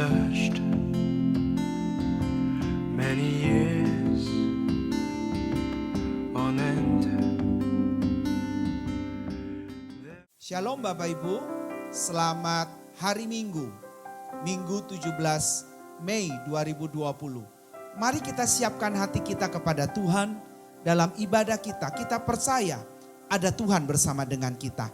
searched many years on end. Shalom Bapak Ibu, selamat hari Minggu, Minggu 17 Mei 2020. Mari kita siapkan hati kita kepada Tuhan dalam ibadah kita. Kita percaya ada Tuhan bersama dengan kita.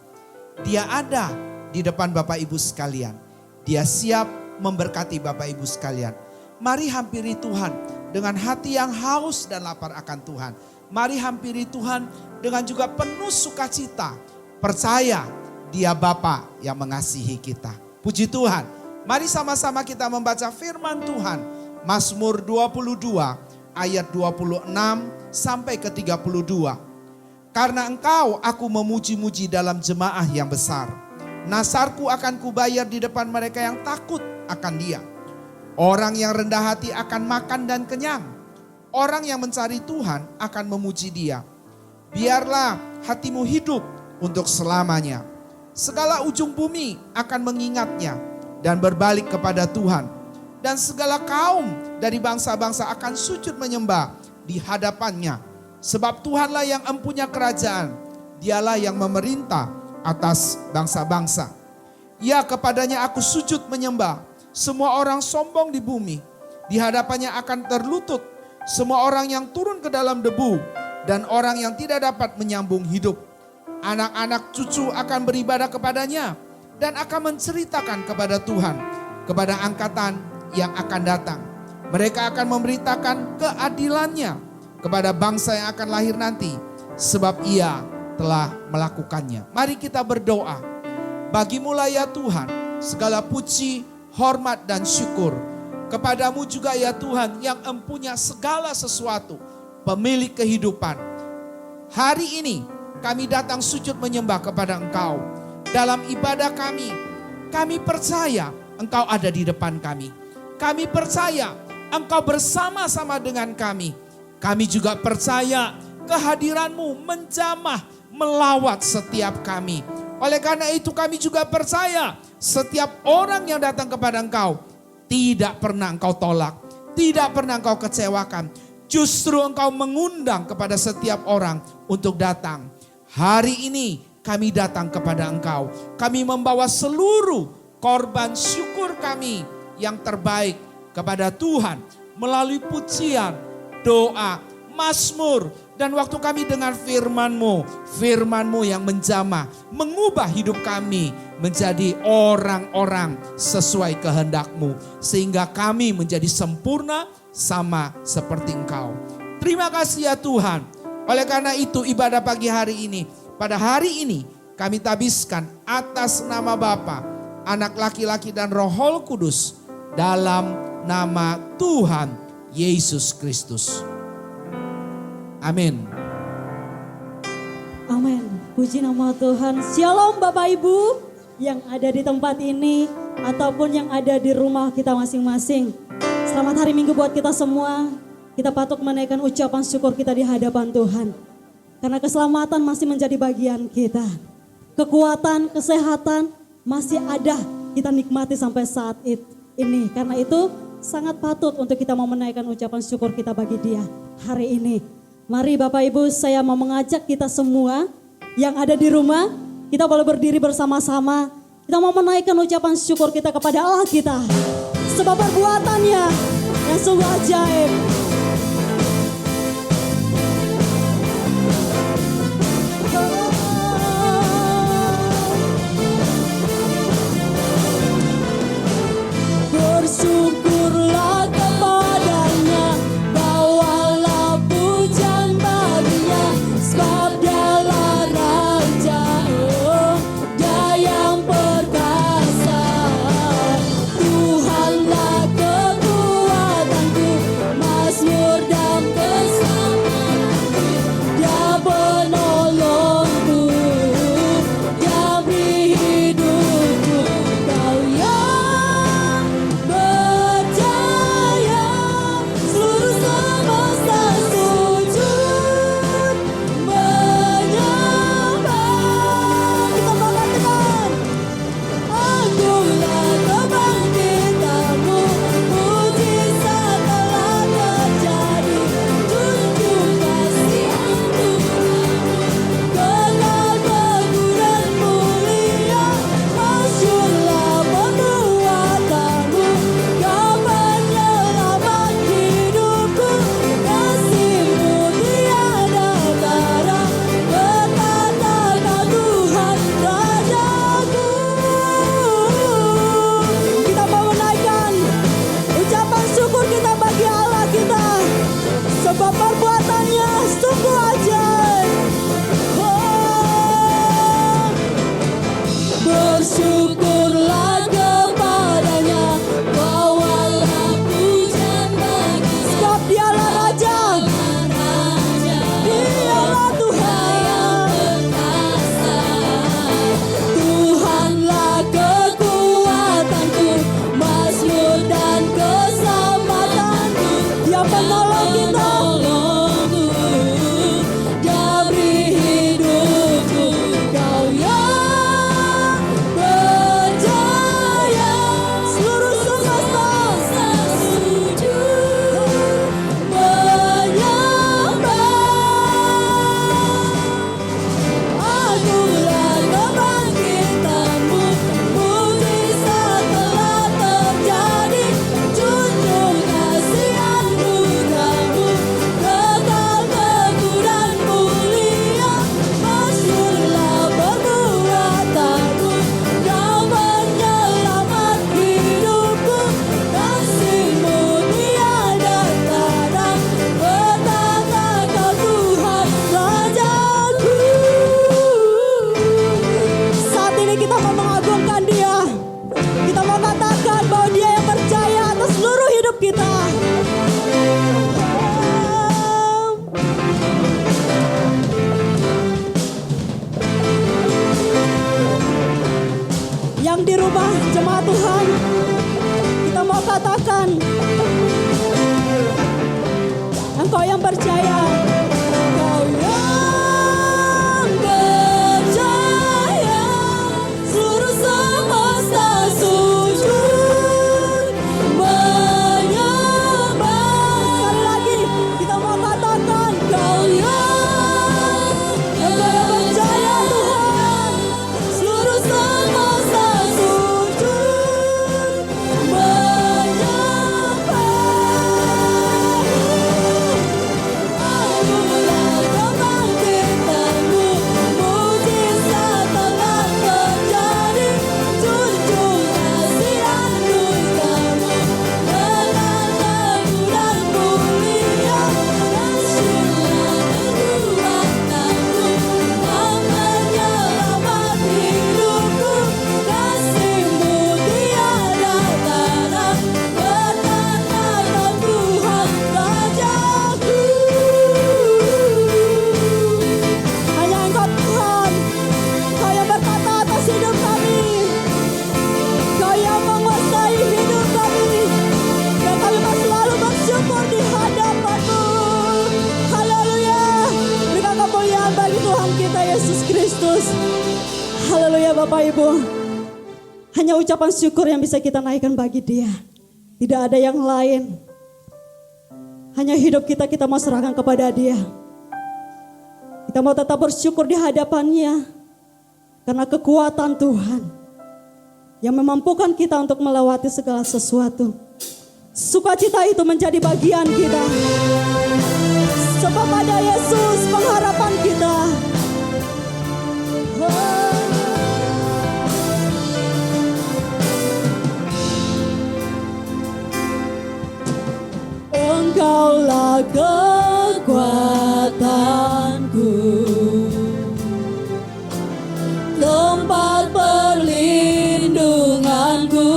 Dia ada di depan Bapak Ibu sekalian. Dia siap memberkati Bapak Ibu sekalian. Mari hampiri Tuhan dengan hati yang haus dan lapar akan Tuhan. Mari hampiri Tuhan dengan juga penuh sukacita. Percaya Dia Bapa yang mengasihi kita. Puji Tuhan. Mari sama-sama kita membaca firman Tuhan. Mazmur 22 ayat 26 sampai ke 32. Karena Engkau aku memuji-muji dalam jemaah yang besar. Nasarku akan kubayar di depan mereka yang takut akan Dia. Orang yang rendah hati akan makan dan kenyang. Orang yang mencari Tuhan akan memuji Dia. Biarlah hatimu hidup untuk selamanya. Segala ujung bumi akan mengingatnya dan berbalik kepada Tuhan. Dan segala kaum dari bangsa-bangsa akan sujud menyembah di hadapannya. Sebab Tuhanlah yang empunya kerajaan. Dialah yang memerintah atas bangsa-bangsa. Ya, kepadanya aku sujud menyembah. Semua orang sombong di bumi, di hadapannya akan terlutut. Semua orang yang turun ke dalam debu dan orang yang tidak dapat menyambung hidup. Anak-anak cucu akan beribadah kepadanya dan akan menceritakan kepada Tuhan, kepada angkatan yang akan datang. Mereka akan memberitakan keadilannya kepada bangsa yang akan lahir nanti, sebab Ia telah melakukannya. Mari kita berdoa. Bagimu-lah ya Tuhan segala puji, hormat dan syukur. Kepadamu juga ya Tuhan yang empunya segala sesuatu, pemilik kehidupan. Hari ini kami datang sujud menyembah kepada Engkau. Dalam ibadah kami percaya Engkau ada di depan kami. Kami percaya Engkau bersama-sama dengan kami. Kami juga percaya kehadiran-Mu menjamah melawat setiap kami. Oleh karena itu kami juga percaya setiap orang yang datang kepada Engkau tidak pernah Engkau tolak, tidak pernah Engkau kecewakan. Justru Engkau mengundang kepada setiap orang untuk datang. Hari ini kami datang kepada Engkau. Kami membawa seluruh korban syukur kami yang terbaik kepada Tuhan melalui pujian, doa, mazmur, dan waktu kami dengar firman-Mu yang menjamah, mengubah hidup kami menjadi orang-orang sesuai kehendak-Mu, sehingga kami menjadi sempurna sama seperti Engkau. Terima kasih ya Tuhan. Oleh karena itu ibadah pagi hari ini, pada hari ini kami tabiskan atas nama Bapa, Anak laki-laki dan Roh Kudus, dalam nama Tuhan Yesus Kristus. Amin. Amin. Puji nama Tuhan. Shalom Bapak Ibu yang ada di tempat ini ataupun yang ada di rumah kita masing-masing. Selamat hari Minggu buat kita semua. Kita patut menaikkan ucapan syukur kita di hadapan Tuhan. Karena keselamatan masih menjadi bagian kita. Kekuatan, kesehatan masih ada kita nikmati sampai saat ini. Karena itu sangat patut untuk kita mau menaikkan ucapan syukur kita bagi Dia hari ini. Mari Bapak Ibu, saya mau mengajak kita semua yang ada di rumah, kita boleh berdiri bersama-sama. Kita mau menaikkan ucapan syukur kita kepada Allah kita. Sebab perbuatannya yang sungguh ajaib. Bersyukurlah kepadanya, bawalah pujian baginya, sebab Dialah Raja, Dia yang perkasa. Tuhanlah kekuatanku, mazmur dan keselamatanku. Dia penolongku, Dia beri hidupku. Kau yang katakan, engkau yang percaya. Engkau yang percaya, seluruh semesta sujud menyembah. Sekali lagi kita mau katakan, engkau yang percaya Tuhan, seluruh semesta sujud menyembah. Anugerah kebangkitanmu, mujizat telah terjadi. Junjung kasih anugerahmu, dengan teguran mulia. Kasihlah kekuatanmu, yang menyelamat hidupku. Kasihmu tiada tara, berkata Tuhan Rajaku. Hanya Engkau Tuhan, Kau yang berkata atas hidup kami, Kau yang menguasai hidup kami, dan kami mau selalu bersyukur di hadapan-Mu. Haleluya, berikan kemuliaan bagi Tuhan kita Yesus Kristus. Haleluya Bapak Ibu, hanya ucapan syukur yang bisa kita naikkan bagi Dia. Tidak ada yang lain. Hanya hidup kita mau serahkan kepada Dia. Kita mau tetap bersyukur di hadapan-Nya, karena kekuatan Tuhan yang memampukan kita untuk melewati segala sesuatu. Sukacita itu menjadi bagian kita, sebab ada Yesus pengharapan kita. Engkaulah kekuatanku, tempat perlindunganku,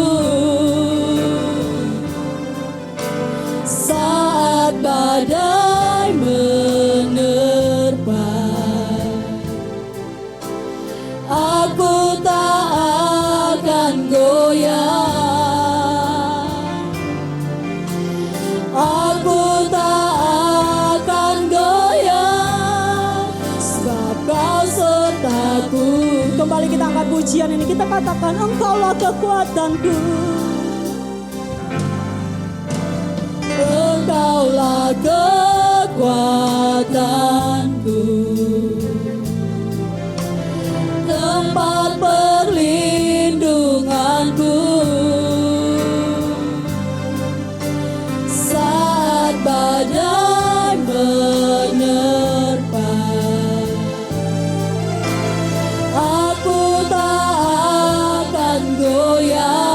saat badai menerpa. Aku tak akan goyah. Aku tak akan goyah, sebab Kau sertaku. Kembali kita angkat pujian ini, kita katakan, Engkaulah kekuatanku. Engkaulah kekuatanku, tempat perlindunganku, saat badai menerpa. Aku tak akan goyah.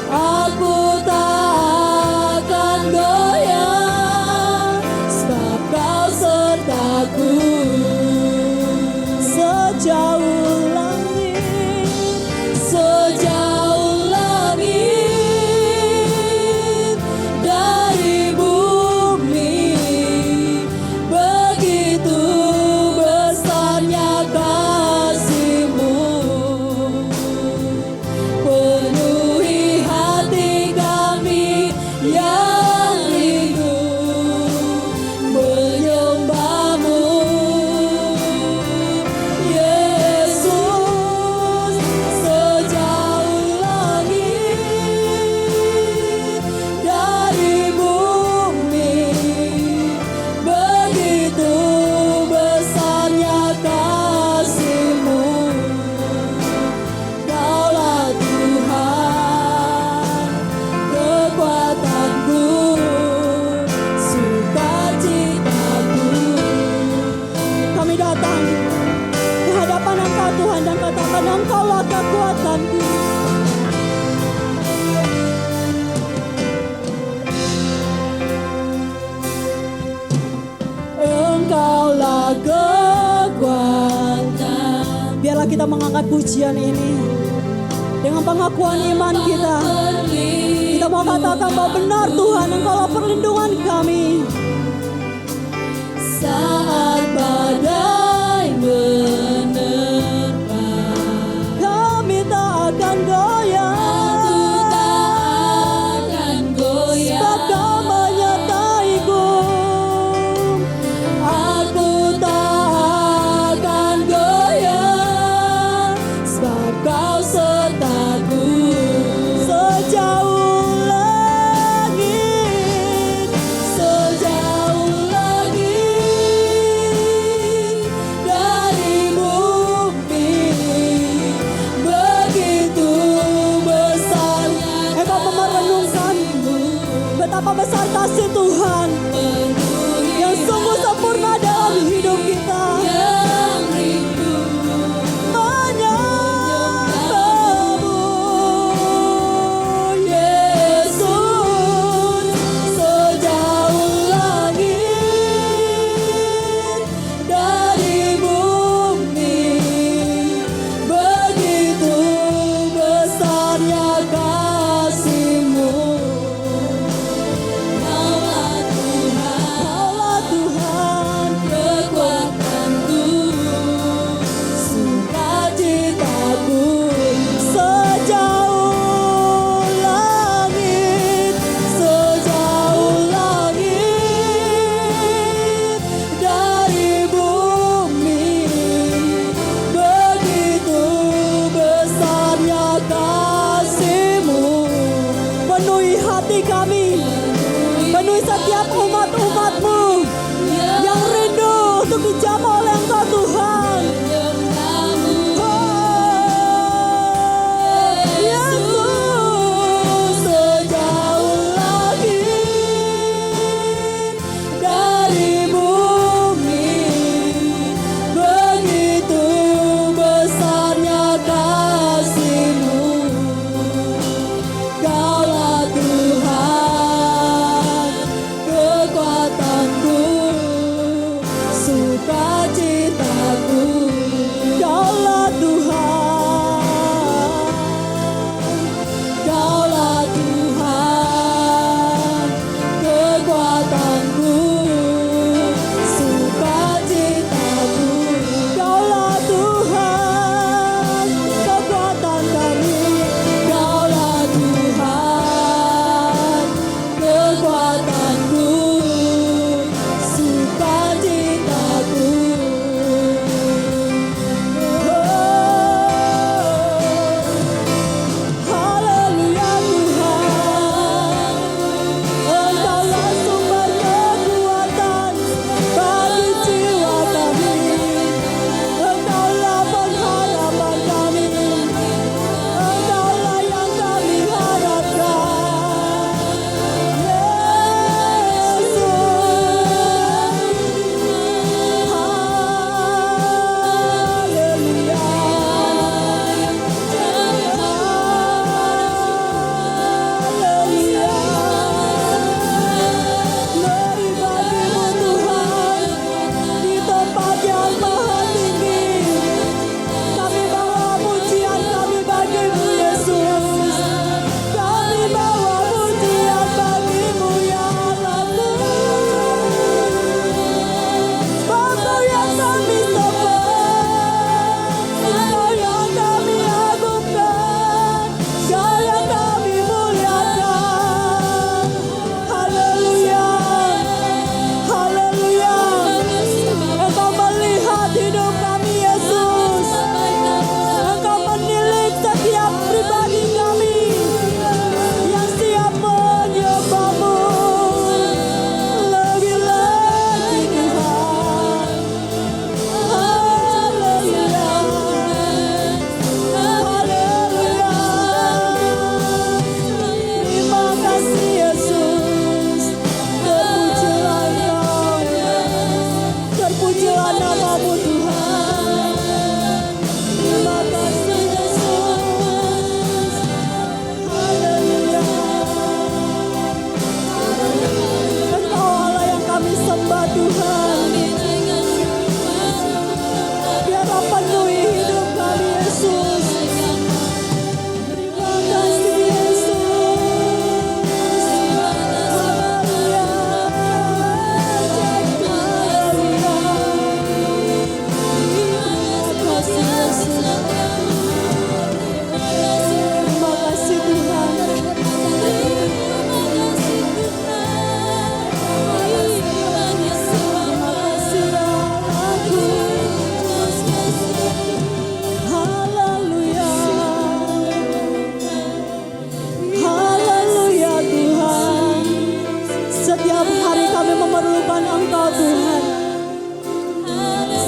Aku tak akan goyah, sebab Kau sertaku. Sejauh langit, sejauh langit dari bumi, begitu besarnya kasih-Mu. Penuhi hati kami yang rindu menyembah-Mu, Yesus. Sejauh langit dari bumi, begitu besarnya kasih-Mu. Kaulah Tuhan, kekuatanku, sukacitaku. Kami datang di hadapan Engkau Tuhan dan katakan, Engkaulah kekuatanku. Engkaulah kekuatan. Biarlah kita mengangkat pujian ini dengan pengakuan iman kita. Kita mau katakan bahwa benar Tuhan, Engkaulah perlindungan kami. Saat badai menerpa, kami tak akan goyah. betapa besar kasih Tuhan yang sungguh sempurna dalam hidup kita.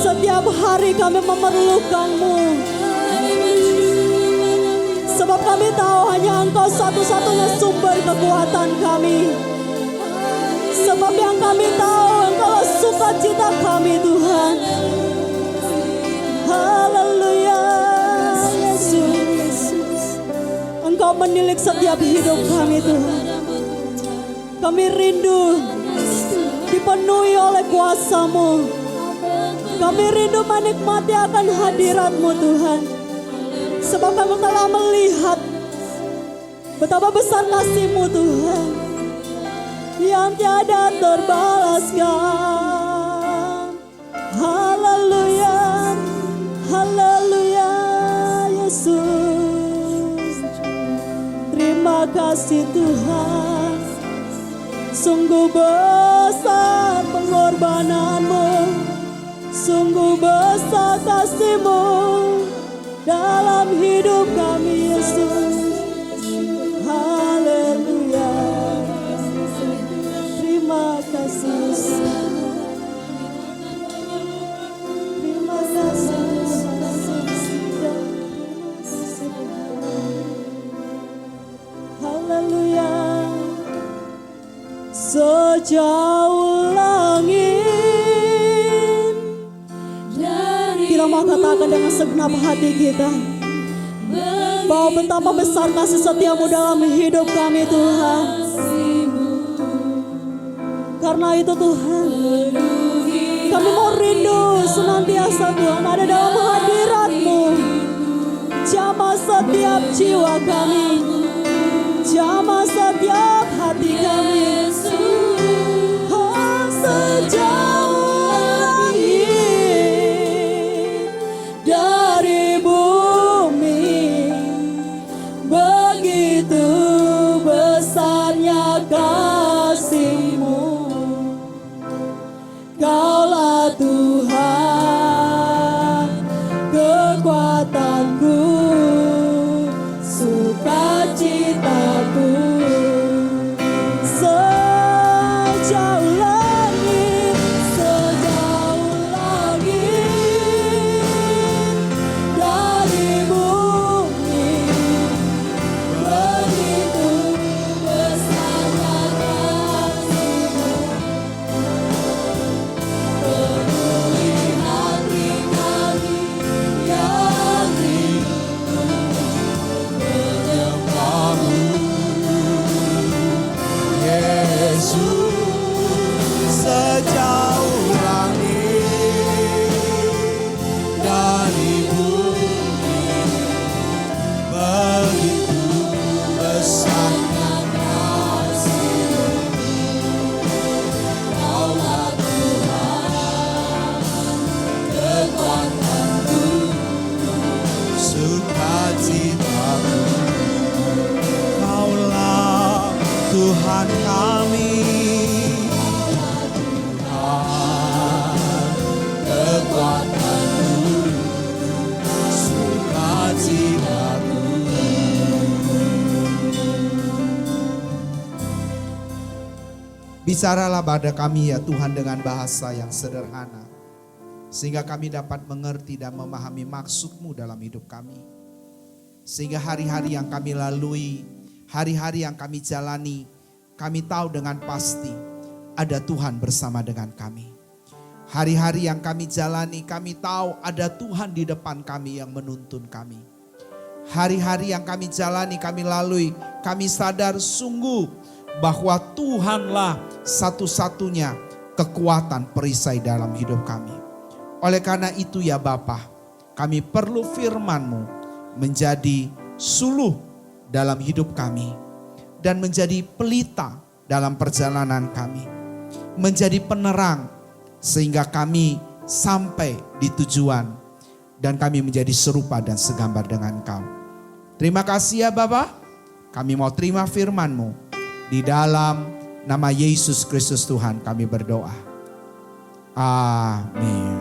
Setiap hari kami memerlukan-Mu. Sebab kami tahu hanya Engkau satu-satunya sumber kekuatan kami. Sebab yang kami tahu Engkau sukacita kami Tuhan. Haleluya Yesus. Engkau menilik setiap hidup kami Tuhan. Kami rindu dipenuhi oleh kuasa-Mu. Kami rindu menikmati akan hadirat-Mu Tuhan. Sebab kami telah melihat betapa besar kasih-Mu Tuhan, yang tiada terbalaskan. Haleluya, haleluya Yesus. Terima kasih Tuhan. Sungguh besar pengorbanan-Mu, sungguh besar kasih-Mu dalam hidup kami Yesus. Haleluya. Terima kasih. Terima kasih. Haleluya. Sejauh langit, kita mau katakan dengan segenap hati kita bahwa betapa besar kasih setia-Mu dalam hidup kami Tuhan. Karena itu Tuhan, kami mau rindu senantiasa Tuhan ada dalam hadirat-Mu. Jamah setiap jiwa kami, jamah setiap hati kami. Oh, sejauh langit dari bumi, begitu besarnya kasih-Mu. Kaulah Tuhan, kekuatanku, sukacitaku. Sejauh langit, dari bumi, begitu besarnya kasih-Mu. Penuhi hati kami yang rindu menyembah-Mu, Yesus. Sejauh langit dari bumi, begitu besarnya kasih-Mu. Kaulah Tuhan, kekuatanku, sukacitaku. Kaulah Tuhan kami, Tuhan kekuatanku, sukacitaku. Bicaralah pada kami ya Tuhan dengan bahasa yang sederhana, sehingga kami dapat mengerti dan memahami maksud-Mu dalam hidup kami. Sehingga hari-hari yang kami lalui, hari-hari yang kami jalani, kami tahu dengan pasti ada Tuhan bersama dengan kami. Hari-hari yang kami jalani, kami tahu ada Tuhan di depan kami yang menuntun kami. Hari-hari yang kami jalani, kami lalui, kami sadar sungguh bahwa Tuhanlah satu-satunya kekuatan perisai dalam hidup kami. Oleh karena itu ya Bapa, kami perlu firman-Mu menjadi suluh dalam hidup kami dan menjadi pelita dalam perjalanan kami, menjadi penerang sehingga kami sampai di tujuan dan kami menjadi serupa dan segambar dengan Kau. Terima kasih ya Bapa, kami mau terima firman-Mu di dalam nama Yesus Kristus Tuhan kami berdoa. Amin.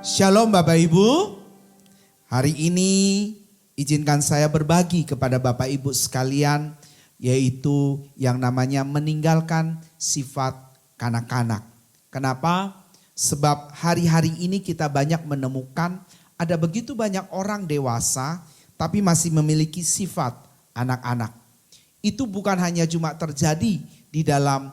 Shalom Bapak Ibu. Hari ini izinkan saya berbagi kepada Bapak Ibu sekalian, yaitu yang namanya meninggalkan sifat kanak-kanak. Kenapa? Sebab hari-hari ini kita banyak menemukan ada begitu banyak orang dewasa tapi masih memiliki sifat anak-anak. Itu bukan hanya cuma terjadi di dalam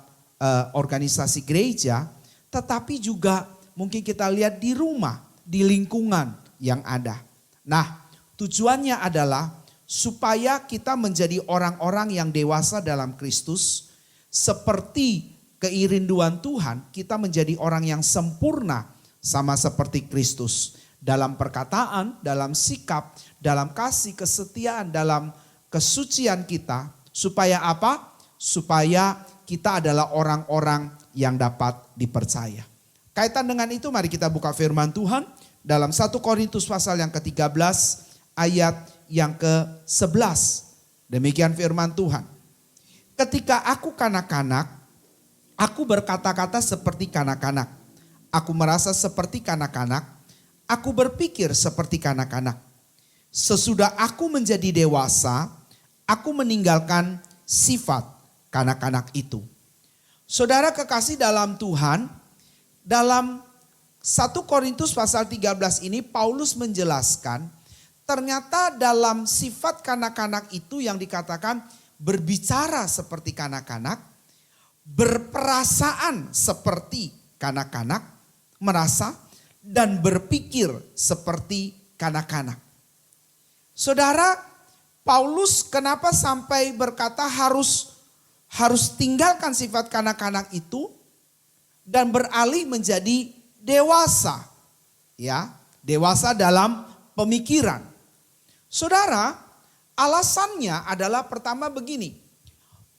organisasi gereja, tetapi juga mungkin kita lihat di rumah, di lingkungan yang ada. Nah, tujuannya adalah supaya kita menjadi orang-orang yang dewasa dalam Kristus, seperti keirinduan Tuhan, kita menjadi orang yang sempurna sama seperti Kristus. Dalam perkataan, dalam sikap, dalam kasih, kesetiaan, dalam kesucian kita. Supaya apa? Supaya kita adalah orang-orang yang dapat dipercaya. Kaitan dengan itu mari kita buka firman Tuhan dalam 1 Korintus pasal yang ke-13 ayat yang ke-11. Demikian firman Tuhan. Ketika aku kanak-kanak, aku berkata-kata seperti kanak-kanak. Aku merasa seperti kanak-kanak. Aku berpikir seperti kanak-kanak. Sesudah aku menjadi dewasa, aku meninggalkan sifat kanak-kanak itu. Saudara kekasih dalam Tuhan, dalam 1 Korintus pasal 13 ini Paulus menjelaskan, ternyata dalam sifat kanak-kanak itu yang dikatakan berbicara seperti kanak-kanak, berperasaan seperti kanak-kanak, merasa dan berpikir seperti kanak-kanak. Saudara, Paulus kenapa sampai berkata harus tinggalkan sifat kanak-kanak itu dan beralih menjadi dewasa. Ya, dewasa dalam pemikiran. Saudara, alasannya adalah pertama begini.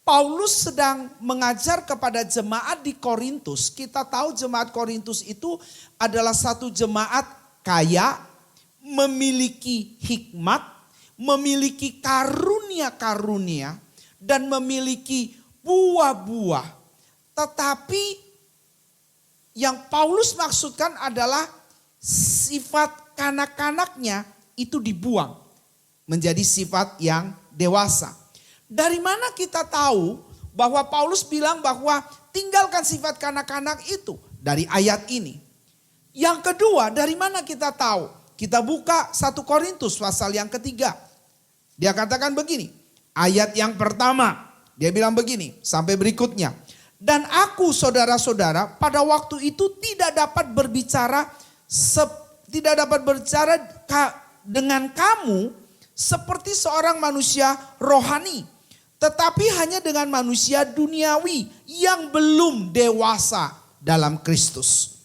Paulus sedang mengajar kepada jemaat di Korintus. Kita tahu jemaat Korintus itu adalah satu jemaat kaya, memiliki hikmat, memiliki karunia-karunia, dan memiliki buah-buah. Tetapi yang Paulus maksudkan adalah sifat kanak-kanaknya itu dibuang menjadi sifat yang dewasa. Dari mana kita tahu bahwa Paulus bilang bahwa tinggalkan sifat kanak-kanak itu? Dari ayat ini. Yang kedua, dari mana kita tahu? Kita buka 1 Korintus pasal yang ke-3. Dia katakan begini, ayat yang pertama, dia bilang begini, sampai berikutnya. Dan aku saudara-saudara pada waktu itu tidak dapat berbicara dengan kamu seperti seorang manusia rohani. Tetapi hanya dengan manusia duniawi yang belum dewasa dalam Kristus.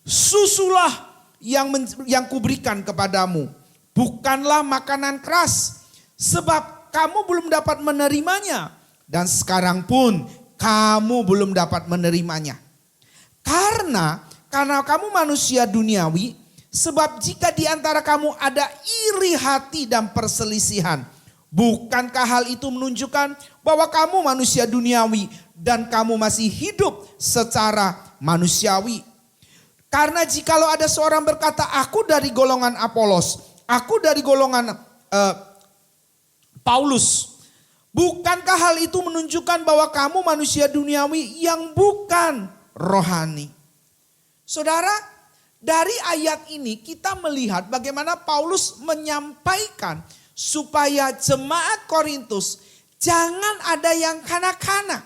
Susulah yang kuberikan kepadamu, bukanlah makanan keras, sebab kamu belum dapat menerimanya, dan sekarang pun kamu belum dapat menerimanya. Karena kamu manusia duniawi, sebab jika di antara kamu ada iri hati dan perselisihan, bukankah hal itu menunjukkan bahwa kamu manusia duniawi dan kamu masih hidup secara manusiawi? Karena jikalau ada seorang berkata, aku dari golongan Apolos, aku dari golongan Paulus, bukankah hal itu menunjukkan bahwa kamu manusia duniawi yang bukan rohani? Saudara, dari ayat ini kita melihat bagaimana Paulus menyampaikan supaya jemaat Korintus jangan ada yang kanak-kanak.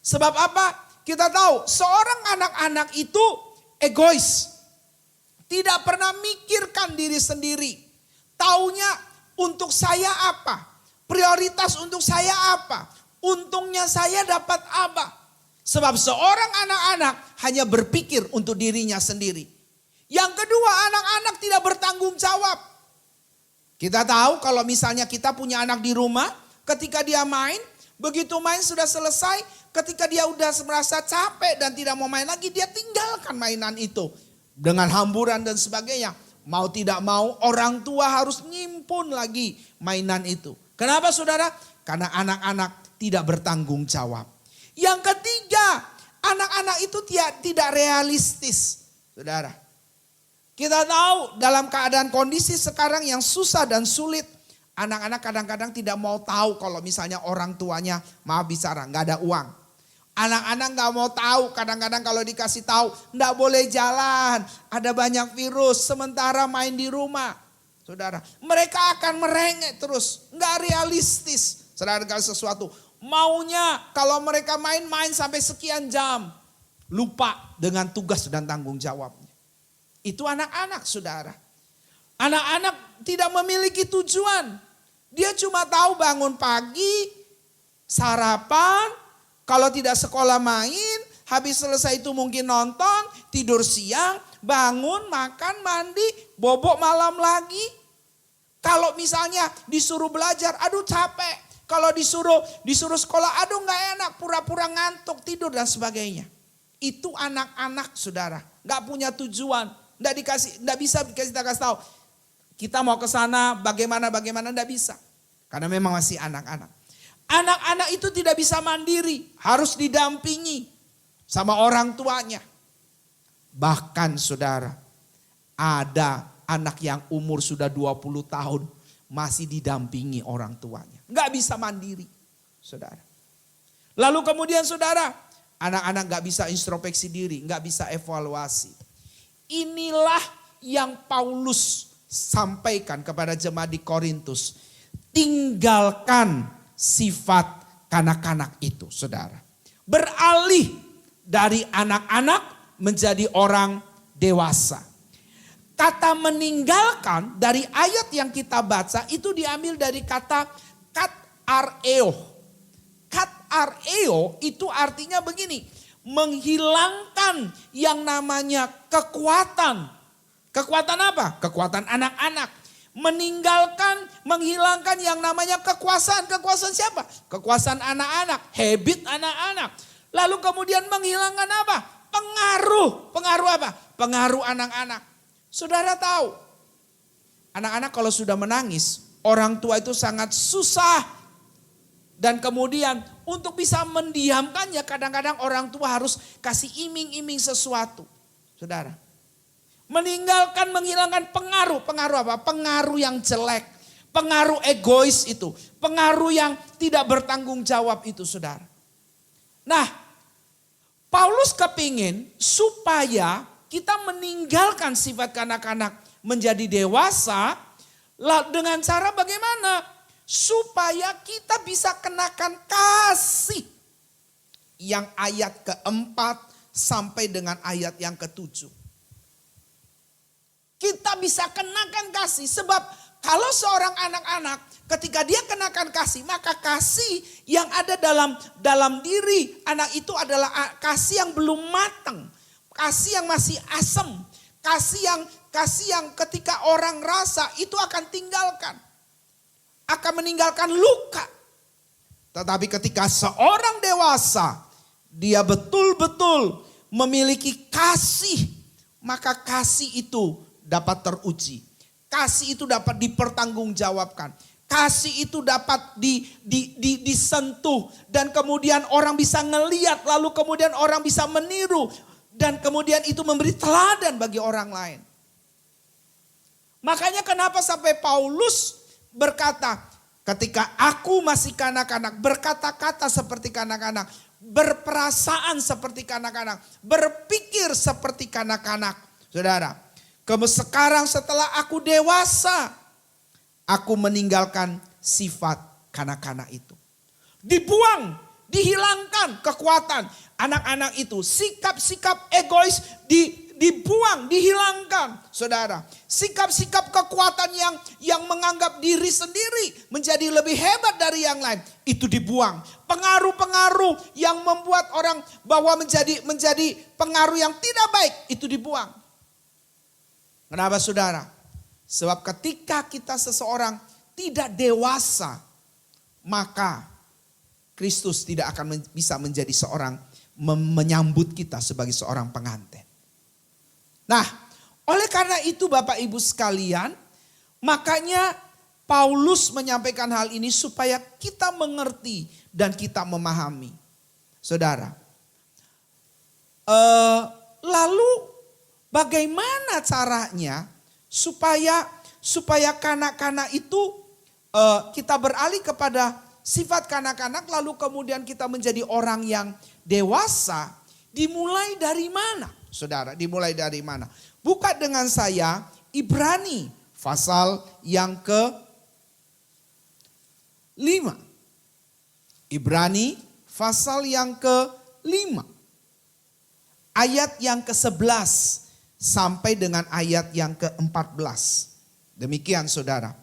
Sebab apa? Kita tahu seorang anak-anak itu egois. Tidak pernah mikirkan diri sendiri. Taunya untuk saya apa? Prioritas untuk saya apa? Untungnya saya dapat apa? Sebab seorang anak-anak hanya berpikir untuk dirinya sendiri. Yang kedua, anak-anak tidak bertanggung jawab. Kita tahu kalau misalnya kita punya anak di rumah, ketika dia main, begitu main sudah selesai, ketika dia udah merasa capek dan tidak mau main lagi, dia tinggalkan mainan itu. Dengan hamburan dan sebagainya. Mau tidak mau orang tua harus nyimpun lagi mainan itu. Kenapa saudara? Karena anak-anak tidak bertanggung jawab. Yang ketiga, anak-anak itu tidak realistis. Saudara, kita tahu dalam keadaan kondisi sekarang yang susah dan sulit, anak-anak kadang-kadang tidak mau tahu kalau misalnya orang tuanya maaf bicara nggak ada uang. Anak-anak nggak mau tahu, kadang-kadang kalau dikasih tahu nggak boleh jalan, ada banyak virus, sementara main di rumah. Saudara, mereka akan merengek terus, nggak realistis. Saudara, kalau sesuatu, Maunya kalau mereka main-main sampai sekian jam. Lupa dengan tugas dan tanggung jawabnya. Itu anak-anak saudara. Anak-anak tidak memiliki tujuan. Dia cuma tahu bangun pagi, sarapan, kalau tidak sekolah main, habis selesai itu mungkin nonton, tidur siang, bangun, makan, mandi, bobok malam lagi. Kalau misalnya disuruh belajar, aduh capek. Kalau disuruh sekolah, aduh gak enak, pura-pura ngantuk, tidur dan sebagainya. Itu anak-anak saudara, gak punya tujuan, gak bisa kita kasih tahu. Kita mau ke sana bagaimana enggak bisa. Karena memang masih anak-anak. Anak-anak itu tidak bisa mandiri, harus didampingi sama orang tuanya. Bahkan saudara, ada anak yang umur sudah 20 tahun masih didampingi orang tuanya. Enggak bisa mandiri, saudara. Lalu kemudian saudara, anak-anak enggak bisa introspeksi diri, enggak bisa evaluasi. Inilah yang Paulus sampaikan kepada jemaat di Korintus. Tinggalkan sifat kanak-kanak itu saudara. Beralih dari anak-anak menjadi orang dewasa. Kata meninggalkan dari ayat yang kita baca itu diambil dari kata katareo. Katareo itu artinya begini. Menghilangkan yang namanya kekuatan. Kekuatan apa? Kekuatan anak-anak. Meninggalkan, menghilangkan yang namanya kekuasaan. Kekuasaan siapa? Kekuasaan anak-anak. Habit anak-anak. Lalu kemudian menghilangkan apa? Pengaruh. Pengaruh apa? Pengaruh anak-anak. Saudara tahu, anak-anak kalau sudah menangis, orang tua itu sangat susah. Dan kemudian untuk bisa mendiamkannya, kadang-kadang orang tua harus kasih iming-iming sesuatu. Saudara. Meninggalkan, menghilangkan pengaruh. Pengaruh apa? Pengaruh yang jelek. Pengaruh egois itu. Pengaruh yang tidak bertanggung jawab itu saudara. Nah, Paulus kepingin supaya kita meninggalkan sifat kanak-kanak menjadi dewasa. Dengan cara bagaimana? Supaya kita bisa kenakan kasih. Yang ayat keempat sampai dengan ayat yang ketujuh. Kita bisa kenakan kasih sebab kalau seorang anak-anak ketika dia kenakan kasih maka kasih yang ada dalam diri anak itu adalah kasih yang belum matang, kasih yang masih asam, kasih yang ketika orang rasa itu akan meninggalkan luka. Tetapi ketika seorang dewasa dia betul-betul memiliki kasih, maka kasih itu dapat teruji. Kasih itu dapat dipertanggungjawabkan. Kasih itu dapat disentuh. Dan kemudian orang bisa ngeliat. Lalu kemudian orang bisa meniru. Dan kemudian itu memberi teladan bagi orang lain. Makanya kenapa sampai Paulus berkata. Ketika aku masih kanak-kanak. Berkata-kata seperti kanak-kanak. Berperasaan seperti kanak-kanak. Berpikir seperti kanak-kanak. Saudara. Sekarang setelah aku dewasa, aku meninggalkan sifat kanak-kanak itu. Dibuang, dihilangkan kekuatan anak-anak itu. Sikap-sikap egois dibuang, dihilangkan. Saudara, sikap-sikap kekuatan yang menganggap diri sendiri menjadi lebih hebat dari yang lain. Itu dibuang. Pengaruh-pengaruh yang membuat orang bahwa menjadi pengaruh yang tidak baik, itu dibuang. Kenapa saudara? Sebab ketika kita seseorang tidak dewasa, maka Kristus tidak akan bisa menjadi seorang menyambut kita sebagai seorang pengantin. Nah, oleh karena itu Bapak Ibu sekalian, makanya Paulus menyampaikan hal ini supaya kita mengerti dan kita memahami. Saudara, lalu bagaimana caranya supaya kanak-kanak itu kita beralih kepada sifat kanak-kanak lalu kemudian kita menjadi orang yang dewasa? Dimulai dari mana? Saudara, dimulai dari mana? Buka dengan saya Ibrani pasal yang ke-5. Ibrani pasal yang ke-5. Ayat yang ke-11 sampai dengan ayat yang ke-14. Demikian saudara.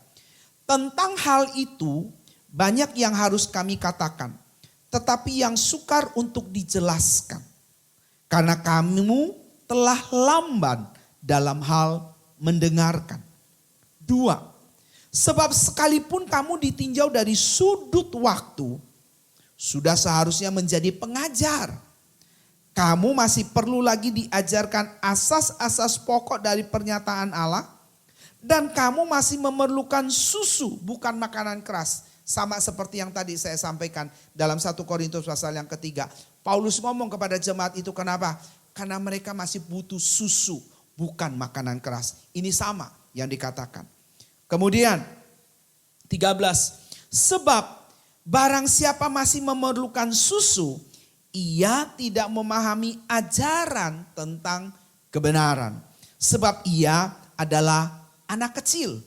Tentang hal itu banyak yang harus kami katakan. Tetapi yang sukar untuk dijelaskan. Karena kamu telah lamban dalam hal mendengarkan. 2. Sebab sekalipun kamu ditinjau dari sudut waktu, sudah seharusnya menjadi pengajar. Kamu masih perlu lagi diajarkan asas-asas pokok dari pernyataan Allah. Dan kamu masih memerlukan susu, bukan makanan keras. Sama seperti yang tadi saya sampaikan dalam 1 Korintus pasal yang ketiga. Paulus ngomong kepada jemaat itu kenapa? Karena mereka masih butuh susu, bukan makanan keras. Ini sama yang dikatakan. Kemudian 13. Sebab barang siapa masih memerlukan susu, ia tidak memahami ajaran tentang kebenaran. Sebab ia adalah anak kecil.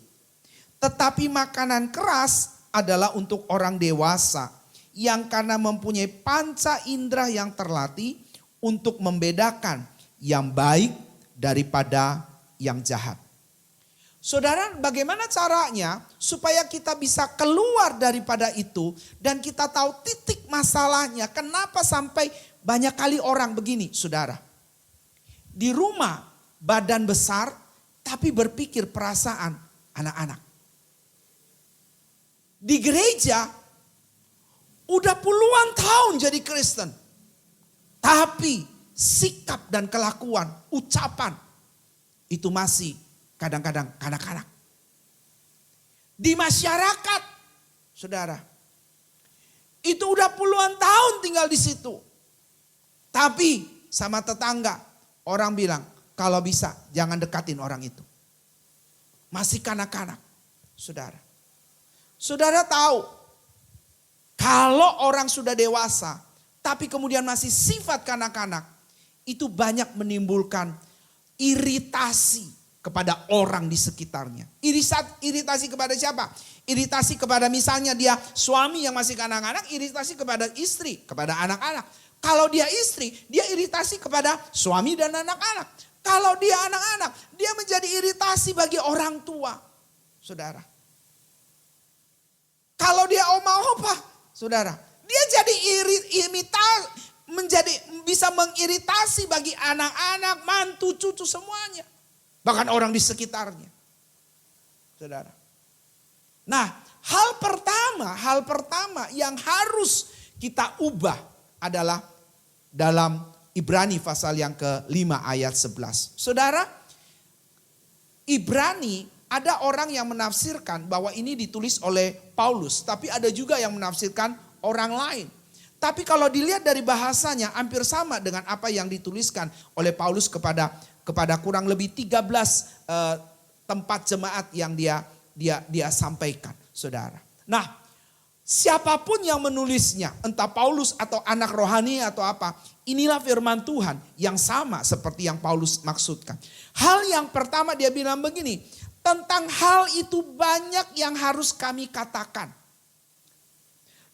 Tetapi makanan keras adalah untuk orang dewasa yang karena mempunyai panca indera yang terlatih untuk membedakan yang baik daripada yang jahat. Saudara, bagaimana caranya supaya kita bisa keluar daripada itu dan kita tahu titik masalahnya? Kenapa sampai banyak kali orang begini, saudara? Di rumah badan besar tapi berpikir perasaan anak-anak. Di gereja udah puluhan tahun jadi Kristen. Tapi sikap dan kelakuan, ucapan itu masih kadang-kadang kanak-kanak. Di masyarakat, saudara, itu udah puluhan tahun tinggal di situ. Tapi sama tetangga, orang bilang, kalau bisa jangan dekatin orang itu. Masih kanak-kanak, saudara. Saudara tahu, kalau orang sudah dewasa, tapi kemudian masih sifat kanak-kanak, itu banyak menimbulkan iritasi kepada orang di sekitarnya. Iritasi kepada siapa? Iritasi kepada misalnya dia suami yang masih kanak-kanak, iritasi kepada istri, kepada anak-anak. Kalau dia istri, dia iritasi kepada suami dan anak-anak. Kalau dia anak-anak, dia menjadi iritasi bagi orang tua. Saudara. Kalau dia oma-opa, saudara, dia jadi bisa mengiritasi bagi anak-anak, mantu, cucu semuanya. Bahkan orang di sekitarnya. Saudara. Nah, hal pertama yang harus kita ubah adalah dalam Ibrani pasal yang ke-5 ayat 11. Saudara, Ibrani ada orang yang menafsirkan bahwa ini ditulis oleh Paulus. Tapi ada juga yang menafsirkan orang lain. Tapi kalau dilihat dari bahasanya hampir sama dengan apa yang dituliskan oleh Paulus kepada kurang lebih 13 tempat jemaat yang dia sampaikan, saudara. Nah, siapapun yang menulisnya, entah Paulus atau anak rohani atau apa, inilah firman Tuhan yang sama seperti yang Paulus maksudkan. Hal yang pertama dia bilang begini, tentang hal itu banyak yang harus kami katakan.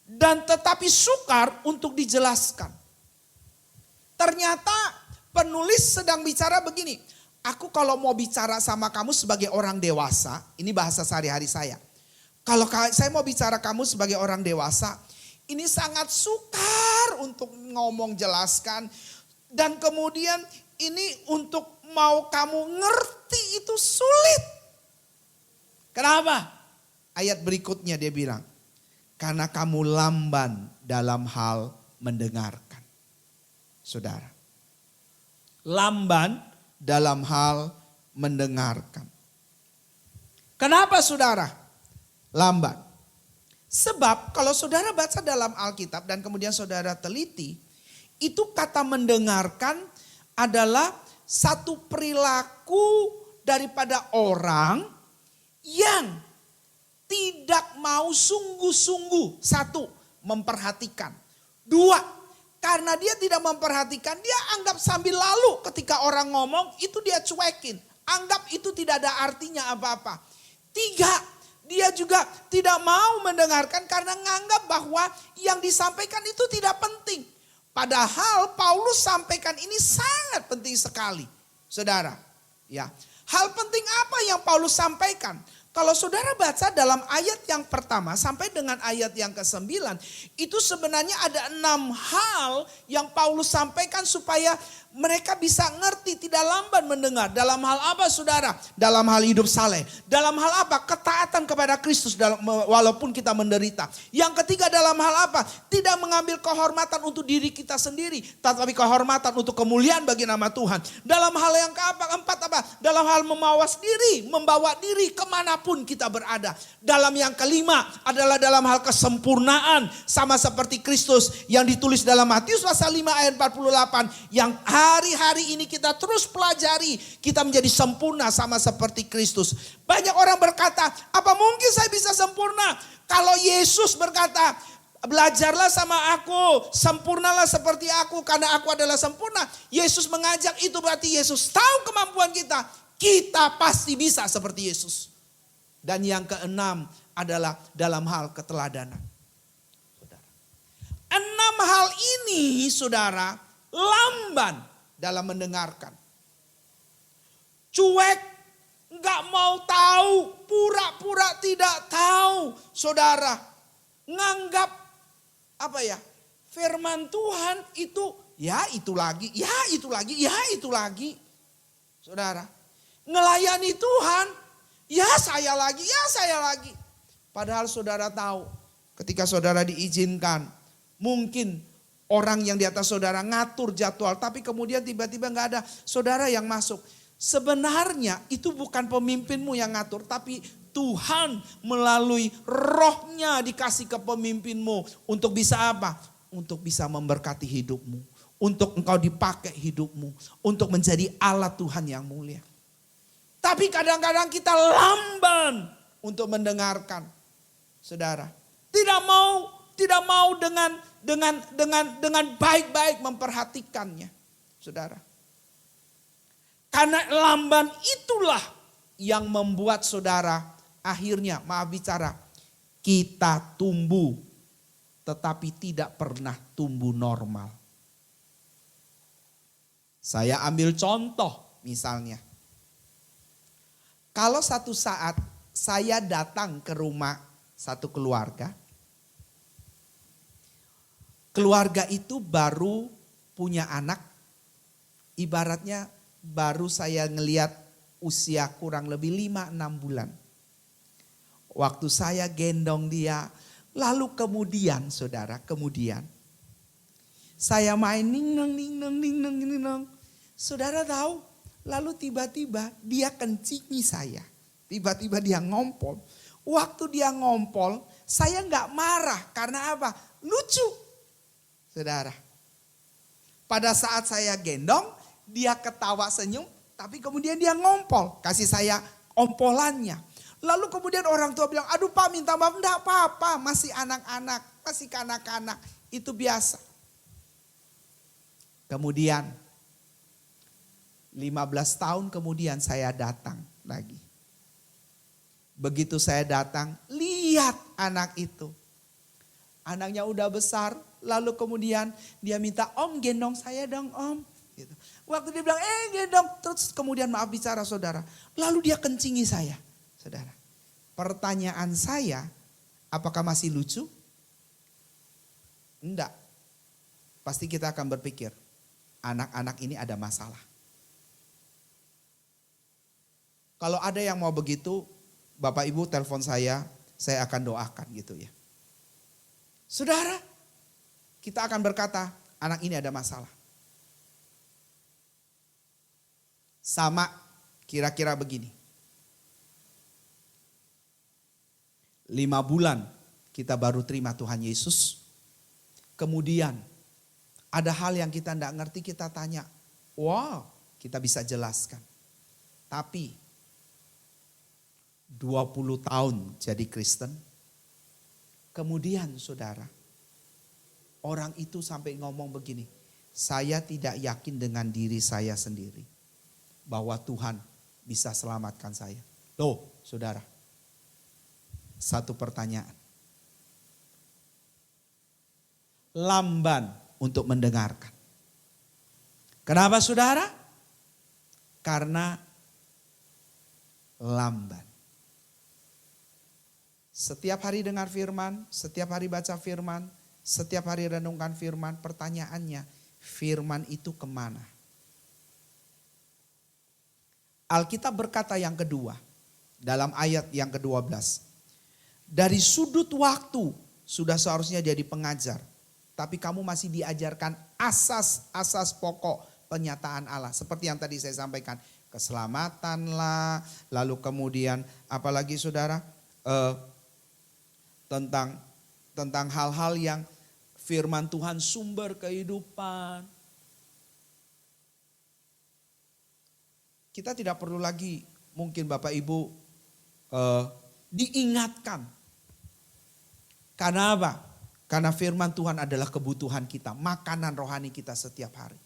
Dan tetapi sukar untuk dijelaskan. Ternyata penulis sedang bicara begini. Aku kalau mau bicara sama kamu sebagai orang dewasa, ini bahasa sehari-hari saya. Kalau saya mau bicara kamu sebagai orang dewasa, ini sangat sukar untuk ngomong jelaskan. Dan kemudian ini untuk mau kamu ngerti itu sulit. Kenapa? Ayat berikutnya dia bilang, karena kamu lamban dalam hal mendengarkan. Saudara, lamban dalam hal mendengarkan. Kenapa saudara? Lamban. Sebab kalau saudara baca dalam Alkitab dan kemudian saudara teliti, itu kata mendengarkan adalah satu perilaku daripada orang yang tidak mau sungguh-sungguh. Satu, memperhatikan. Dua, karena dia tidak memperhatikan, dia anggap sambil lalu ketika orang ngomong itu dia cuekin. Anggap itu tidak ada artinya apa-apa. Tiga, dia juga tidak mau mendengarkan karena menganggap bahwa yang disampaikan itu tidak penting. Padahal Paulus sampaikan ini sangat penting sekali, saudara. Ya, hal penting apa yang Paulus sampaikan? Kalau saudara baca dalam ayat yang pertama sampai dengan ayat yang ke-9, itu sebenarnya ada 6 hal yang Paulus sampaikan supaya mereka bisa ngerti, tidak lamban mendengar. Dalam hal apa saudara? Dalam hal hidup saleh. Dalam hal apa? Ketaatan kepada Kristus walaupun kita menderita. Yang ketiga dalam hal apa? Tidak mengambil kehormatan untuk diri kita sendiri. Tetapi kehormatan untuk kemuliaan bagi nama Tuhan. Dalam hal yang keempat apa? Dalam hal memawas diri, membawa diri kemanapun kita berada. Dalam yang kelima adalah dalam hal kesempurnaan. Sama seperti Kristus yang ditulis dalam Matius pasal 5 ayat 48. Yang hari-hari ini kita terus pelajari. Kita menjadi sempurna sama seperti Kristus. Banyak orang berkata, apa mungkin saya bisa sempurna? Kalau Yesus berkata, belajarlah sama aku, sempurnalah seperti aku karena aku adalah sempurna. Yesus mengajak, itu berarti Yesus tahu kemampuan kita. Kita pasti bisa seperti Yesus. Dan yang keenam adalah dalam hal keteladanan. Saudara. 6 hal ini saudara lamban dalam mendengarkan. Cuek, gak mau tahu, pura-pura tidak tahu. Saudara, nganggap apa ya? Firman Tuhan itu ya itu lagi, ya itu lagi, ya itu lagi. Saudara, ngelayani Tuhan, ya saya lagi, ya saya lagi. Padahal saudara tahu, ketika saudara diizinkan, mungkin orang yang di atas saudara ngatur jadwal, tapi kemudian tiba-tiba gak ada saudara yang masuk. Sebenarnya itu bukan pemimpinmu yang ngatur, tapi Tuhan melalui rohnya dikasih ke pemimpinmu. Untuk bisa apa? Untuk bisa memberkati hidupmu. Untuk engkau dipakai hidupmu. Untuk menjadi alat Tuhan yang mulia. Tapi kadang-kadang kita lamban untuk mendengarkan. Saudara, tidak mau dengan baik-baik memperhatikannya. Saudara. Karena lamban itulah yang membuat saudara akhirnya, maaf bicara, kita tumbuh tetapi tidak pernah tumbuh normal. Saya ambil contoh misalnya. Kalau satu saat saya datang ke rumah satu keluarga. Keluarga itu baru punya anak, ibaratnya baru saya ngelihat usia kurang lebih 5-6 bulan. Waktu saya gendong dia, lalu kemudian saudara, saya main ning-nang. Saudara tahu, lalu tiba-tiba dia kencingi saya. Tiba-tiba dia ngompol. Waktu dia ngompol, saya gak marah karena apa? Lucu. Saudara, pada saat saya gendong, dia ketawa senyum, tapi kemudian dia ngompol. Kasih saya ompolannya. Lalu kemudian orang tua bilang, aduh Pak minta maaf, enggak apa-apa, masih anak-anak, masih kanak-kanak, itu biasa. Kemudian 15 tahun kemudian saya datang lagi. Begitu saya datang, lihat anak itu. Anaknya udah besar, lalu kemudian dia minta, Om gendong saya dong Om. Gitu. Waktu dia bilang, gendong, terus kemudian maaf bicara saudara. Lalu dia kencingi saya, saudara. Pertanyaan saya, apakah masih lucu? Enggak. Pasti kita akan berpikir, anak-anak ini ada masalah. Kalau ada yang mau begitu, Bapak Ibu telepon saya akan doakan gitu ya. Saudara, kita akan berkata, anak ini ada masalah. Sama kira-kira begini. 5 bulan kita baru terima Tuhan Yesus. Kemudian ada hal yang kita tidak ngerti, kita tanya. Wow, kita bisa jelaskan. Tapi 20 tahun jadi Kristen. Kemudian saudara, orang itu sampai ngomong begini. Saya tidak yakin dengan diri saya sendiri. Bahwa Tuhan bisa selamatkan saya. Loh saudara. satu pertanyaan. Lamban untuk mendengarkan. Kenapa saudara? Karena lamban. Setiap hari dengar firman, setiap hari baca firman, setiap hari renungkan firman, pertanyaannya, firman itu kemana? Alkitab berkata yang kedua, dalam ayat yang ke-12. Dari sudut waktu sudah seharusnya jadi pengajar. Tapi kamu masih diajarkan asas-asas pokok penyataan Allah. Seperti yang tadi saya sampaikan. Keselamatan lah, lalu kemudian apalagi saudara, tentang hal-hal yang firman Tuhan sumber kehidupan. Kita tidak perlu lagi mungkin Bapak Ibu diingatkan. Karena apa? Karena firman Tuhan adalah kebutuhan kita, makanan rohani kita setiap hari.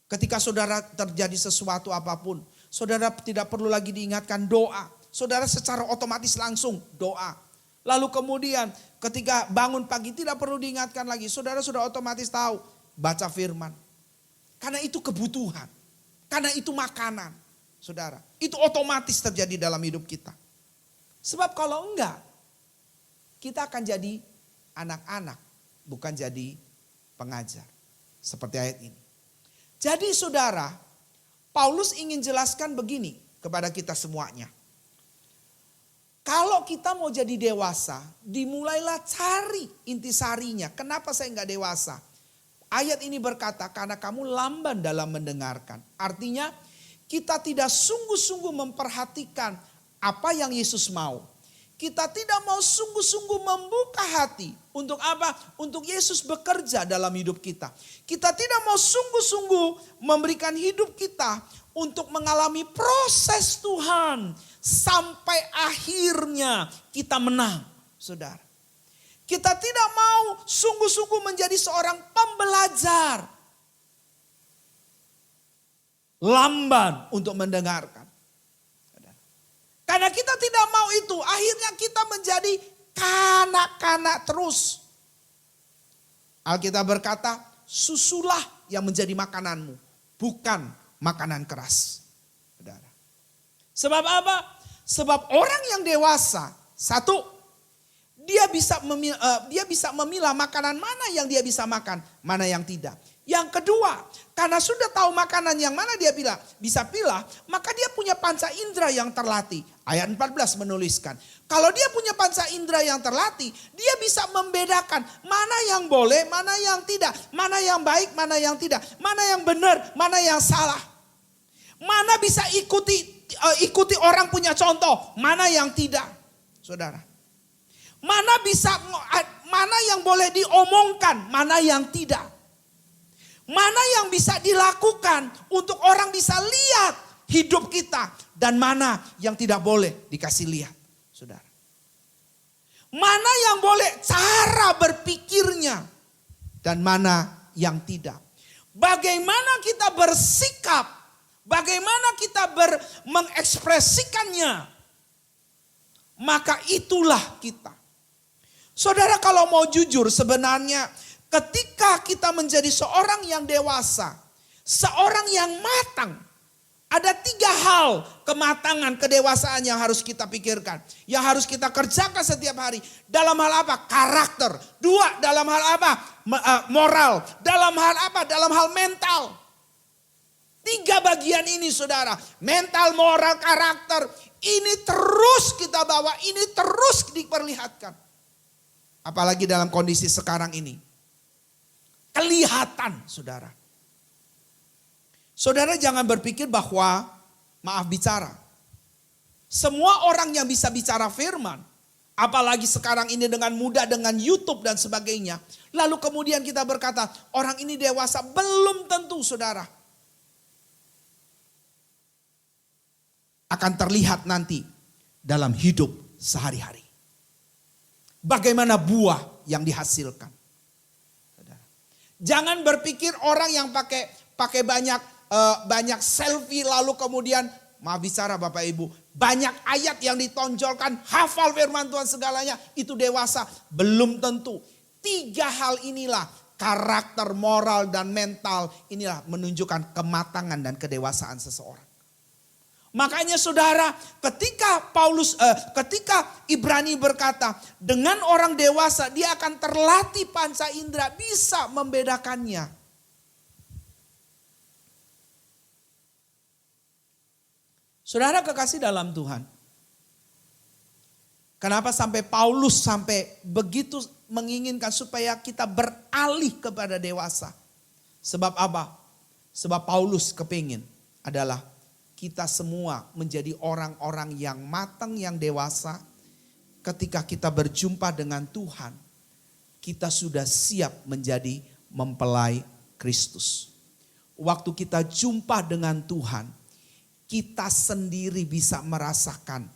Ketika saudara terjadi sesuatu apapun, saudara tidak perlu lagi diingatkan doa. Saudara secara otomatis langsung doa. Lalu kemudian ketika bangun pagi tidak perlu diingatkan lagi. Saudara sudah otomatis tahu baca firman. Karena itu kebutuhan. Karena itu makanan, saudara. Itu otomatis terjadi dalam hidup kita. Sebab kalau enggak, kita akan jadi anak-anak, bukan jadi pengajar. Seperti ayat ini. Jadi saudara, Paulus ingin jelaskan begini kepada kita semuanya. Kalau kita mau jadi dewasa, dimulailah cari intisarinya. Kenapa saya enggak dewasa? Ayat ini berkata karena kamu lamban dalam mendengarkan. Artinya kita tidak sungguh-sungguh memperhatikan apa yang Yesus mau. Kita tidak mau sungguh-sungguh membuka hati. Untuk apa? Untuk Yesus bekerja dalam hidup kita. Kita tidak mau sungguh-sungguh memberikan hidup kita untuk mengalami proses Tuhan. Sampai akhirnya kita menang, saudara. Kita tidak mau sungguh-sungguh menjadi seorang pembelajar. Lamban untuk mendengarkan. Karena kita tidak mau itu, akhirnya kita menjadi kanak-kanak terus. Alkitab berkata, susulah yang menjadi makananmu, bukan makanan keras. Saudara. Sebab apa? Sebab orang yang dewasa, satu, dia bisa memilah makanan mana yang dia bisa makan, mana yang tidak. Yang kedua, karena sudah tahu makanan yang mana dia bisa pilih, maka dia punya panca indera yang terlatih. Ayat 14 menuliskan, kalau dia punya panca indera yang terlatih, dia bisa membedakan mana yang boleh, mana yang tidak, mana yang baik, mana yang tidak, mana yang benar, mana yang salah. Mana bisa ikuti orang punya contoh, mana yang tidak, saudara. Mana yang boleh diomongkan, mana yang tidak. Mana yang bisa dilakukan untuk orang bisa lihat hidup kita. Dan mana yang tidak boleh dikasih lihat, saudara. Mana yang boleh cara berpikirnya. Dan mana yang tidak. Bagaimana kita bersikap. Bagaimana kita mengekspresikannya. Maka itulah kita. Saudara kalau mau jujur sebenarnya ketika kita menjadi seorang yang dewasa, seorang yang matang, ada 3 hal kematangan kedewasaan yang harus kita pikirkan. Yang harus kita kerjakan setiap hari. Dalam hal apa? Karakter. 2, dalam hal apa? Moral. Dalam hal apa? Dalam hal mental. 3 bagian ini saudara. Mental, moral, karakter. Ini terus kita bawa, ini terus diperlihatkan. Apalagi dalam kondisi sekarang ini. Kelihatan saudara. Saudara jangan berpikir bahwa, maaf bicara. Semua orang yang bisa bicara firman. Apalagi sekarang ini dengan mudah dengan YouTube dan sebagainya. Lalu kemudian kita berkata orang ini dewasa. Belum tentu saudara. Akan terlihat nanti dalam hidup sehari-hari. Bagaimana buah yang dihasilkan. Jangan berpikir orang yang pakai banyak selfie lalu kemudian maaf bicara Bapak Ibu banyak ayat yang ditonjolkan, hafal firman Tuhan segalanya, itu dewasa. Belum tentu. 3 hal inilah, karakter, moral, dan mental, inilah menunjukkan kematangan dan kedewasaan seseorang. Makanya saudara, ketika Ibrani berkata, dengan orang dewasa dia akan terlatih panca indera, bisa membedakannya. Saudara kekasih dalam Tuhan, kenapa sampai Paulus sampai begitu menginginkan supaya kita beralih kepada dewasa? Sebab apa? Sebab Paulus kepingin adalah kita semua menjadi orang-orang yang matang, yang dewasa. Ketika kita berjumpa dengan Tuhan, kita sudah siap menjadi mempelai Kristus. Waktu kita jumpa dengan Tuhan, kita sendiri bisa merasakan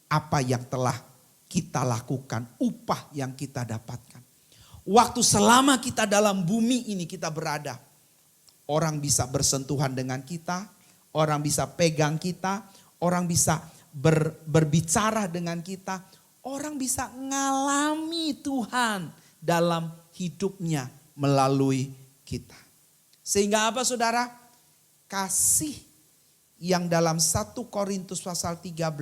apa yang telah kita lakukan, upah yang kita dapatkan. Waktu selama kita dalam bumi ini kita berada, orang bisa bersentuhan dengan kita, orang bisa pegang kita, orang bisa berbicara dengan kita, orang bisa ngalami Tuhan dalam hidupnya melalui kita. Sehingga apa saudara? Kasih yang dalam 1 Korintus pasal 13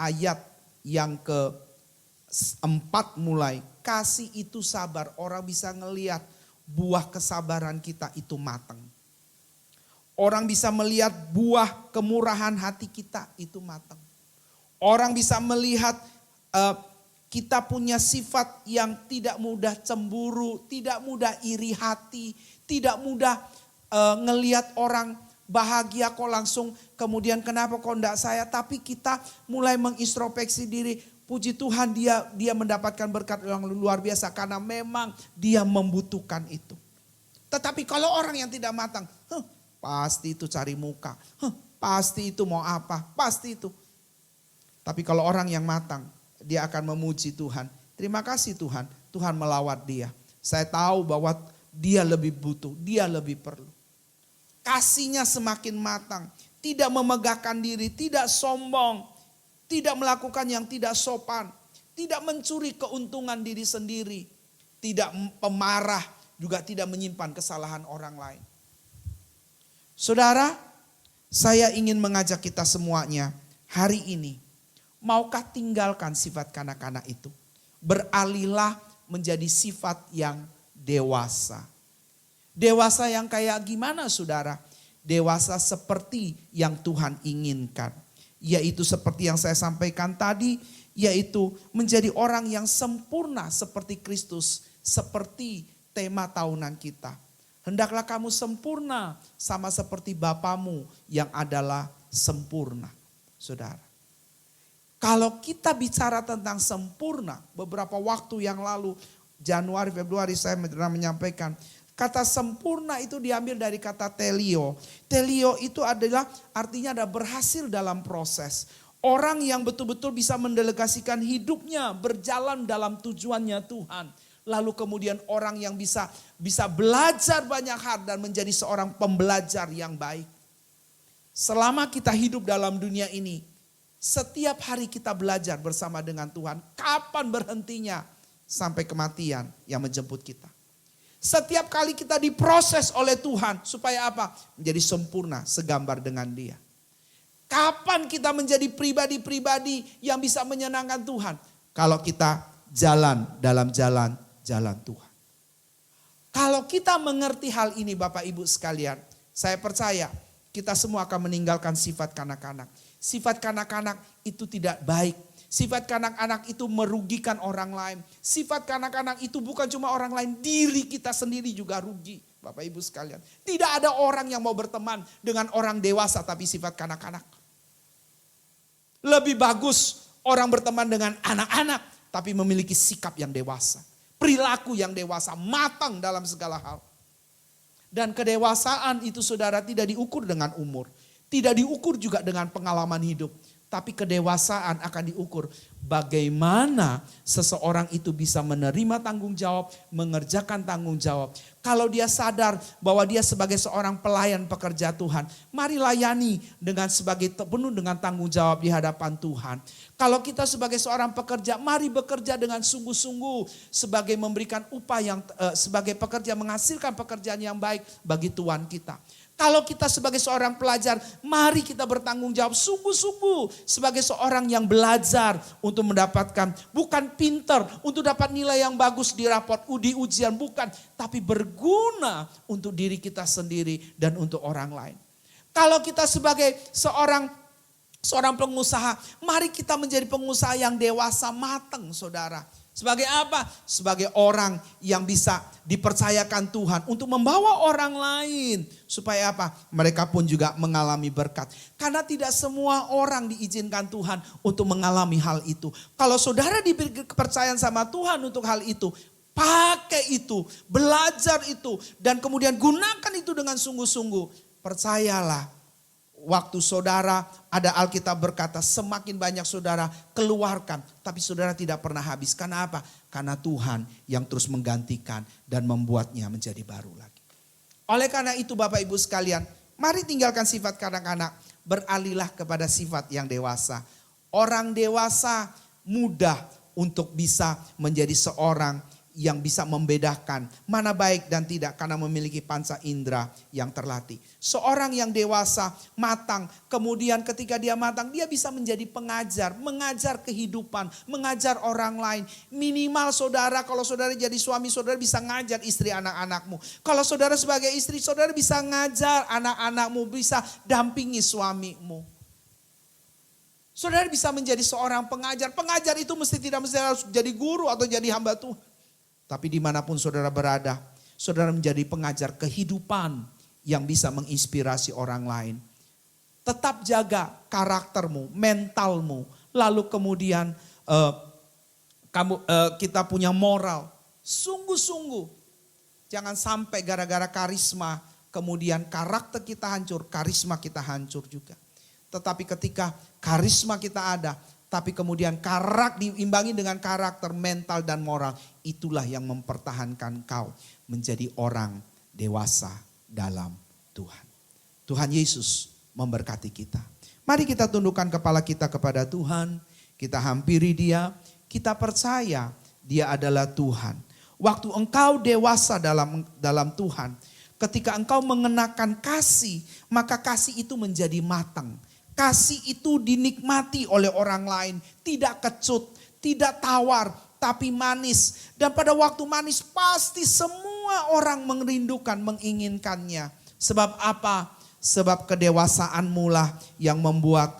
ayat yang ke-4 mulai. Kasih itu sabar, orang bisa ngelihat buah kesabaran kita itu matang. Orang bisa melihat buah kemurahan hati kita itu matang. Orang bisa melihat kita punya sifat yang tidak mudah cemburu, tidak mudah iri hati, tidak mudah ngelihat orang bahagia kok langsung kemudian kenapa kok enggak saya. Tapi kita mulai mengintrospeksi diri. Puji Tuhan dia mendapatkan berkat yang luar biasa karena memang dia membutuhkan itu. Tetapi kalau orang yang tidak matang, pasti itu cari muka. Pasti itu mau apa, pasti itu. Tapi kalau orang yang matang, dia akan memuji Tuhan. Terima kasih Tuhan, Tuhan melawat dia. Saya tahu bahwa dia lebih butuh, dia lebih perlu. Kasihnya semakin matang, tidak memegahkan diri, tidak sombong, tidak melakukan yang tidak sopan, tidak mencuri keuntungan diri sendiri, tidak pemarah, juga tidak menyimpan kesalahan orang lain. Saudara, saya ingin mengajak kita semuanya hari ini, maukah tinggalkan sifat kanak-kanak itu? Beralihlah menjadi sifat yang dewasa. Dewasa yang kayak gimana saudara? Dewasa seperti yang Tuhan inginkan. Yaitu seperti yang saya sampaikan tadi, yaitu menjadi orang yang sempurna seperti Kristus. Seperti tema tahunan kita. Hendaklah kamu sempurna sama seperti Bapamu yang adalah sempurna. Saudara. Kalau kita bicara tentang sempurna, beberapa waktu yang lalu, Januari, Februari saya pernah menyampaikan, kata sempurna itu diambil dari kata telio. Telio itu adalah artinya ada berhasil dalam proses. Orang yang betul-betul bisa mendelegasikan hidupnya berjalan dalam tujuannya Tuhan. Lalu kemudian orang yang bisa belajar banyak hal dan menjadi seorang pembelajar yang baik. Selama kita hidup dalam dunia ini, setiap hari kita belajar bersama dengan Tuhan. Kapan berhentinya? Sampai kematian yang menjemput kita. Setiap kali kita diproses oleh Tuhan supaya apa? Menjadi sempurna segambar dengan Dia. Kapan kita menjadi pribadi-pribadi yang bisa menyenangkan Tuhan? Kalau kita jalan dalam jalan Tuhan. Kalau kita mengerti hal ini Bapak Ibu sekalian, saya percaya kita semua akan meninggalkan sifat kanak-kanak. Sifat kanak-kanak itu tidak baik. Sifat kanak-kanak itu merugikan orang lain. Sifat kanak-kanak itu bukan cuma orang lain, diri kita sendiri juga rugi. Bapak Ibu sekalian. Tidak ada orang yang mau berteman dengan orang dewasa tapi sifat kanak-kanak. Lebih bagus orang berteman dengan anak-anak tapi memiliki sikap yang dewasa. Perilaku yang dewasa, matang dalam segala hal. Dan kedewasaan itu saudara tidak diukur dengan umur. Tidak diukur juga dengan pengalaman hidup. Tapi kedewasaan akan diukur bagaimana seseorang itu bisa menerima tanggung jawab, mengerjakan tanggung jawab. Kalau dia sadar bahwa dia sebagai seorang pelayan pekerja Tuhan, mari layani dengan penuh dengan tanggung jawab di hadapan Tuhan. Kalau kita sebagai seorang pekerja, mari bekerja dengan sungguh-sungguh sebagai memberikan upah yang sebagai pekerja menghasilkan pekerjaan yang baik bagi Tuhan kita. Kalau kita sebagai seorang pelajar, mari kita bertanggung jawab sungguh-sungguh sebagai seorang yang belajar untuk mendapatkan, bukan pinter untuk dapat nilai yang bagus di rapot, di ujian, bukan. Tapi berguna untuk diri kita sendiri dan untuk orang lain. Kalau kita sebagai seorang pengusaha, mari kita menjadi pengusaha yang dewasa, matang, saudara. Sebagai apa? Sebagai orang yang bisa dipercayakan Tuhan untuk membawa orang lain. Supaya apa? Mereka pun juga mengalami berkat. Karena tidak semua orang diizinkan Tuhan untuk mengalami hal itu. Kalau saudara diberi kepercayaan sama Tuhan untuk hal itu, pakai itu, belajar itu, dan kemudian gunakan itu dengan sungguh-sungguh. Percayalah. Waktu saudara, ada Alkitab berkata semakin banyak saudara keluarkan. Tapi saudara tidak pernah habis. Karena apa? Karena Tuhan yang terus menggantikan dan membuatnya menjadi baru lagi. Oleh karena itu Bapak Ibu sekalian, mari tinggalkan sifat kanak-kanak. Beralihlah kepada sifat yang dewasa. Orang dewasa mudah untuk bisa menjadi seorang yang bisa membedakan mana baik dan tidak karena memiliki panca indera yang terlatih. Seorang yang dewasa, matang, kemudian ketika dia matang dia bisa menjadi pengajar, mengajar kehidupan, mengajar orang lain. Minimal saudara, kalau saudara jadi suami, saudara bisa ngajar istri anak-anakmu. Kalau saudara sebagai istri, saudara bisa ngajar anak-anakmu, bisa dampingi suamimu. Saudara bisa menjadi seorang pengajar. Pengajar itu tidak mesti harus jadi guru atau jadi hamba Tuhan. Tapi dimanapun saudara berada, saudara menjadi pengajar kehidupan yang bisa menginspirasi orang lain. Tetap jaga karaktermu, mentalmu, lalu kemudian kita punya moral. Sungguh-sungguh, jangan sampai gara-gara karisma, kemudian karakter kita hancur, karisma kita hancur juga. Tetapi ketika karisma kita ada, tapi kemudian diimbangi dengan karakter, mental dan moral. Itulah yang mempertahankan kau menjadi orang dewasa dalam Tuhan. Tuhan Yesus memberkati kita. Mari kita tundukkan kepala kita kepada Tuhan. Kita hampiri Dia. Kita percaya Dia adalah Tuhan. Waktu engkau dewasa dalam Tuhan. Ketika engkau mengenakan kasih, maka kasih itu menjadi matang. Kasih itu dinikmati oleh orang lain. Tidak kecut, tidak tawar, tapi manis. Dan pada waktu manis pasti semua orang merindukan, menginginkannya. Sebab apa? Sebab kedewasaanmu lah yang membuat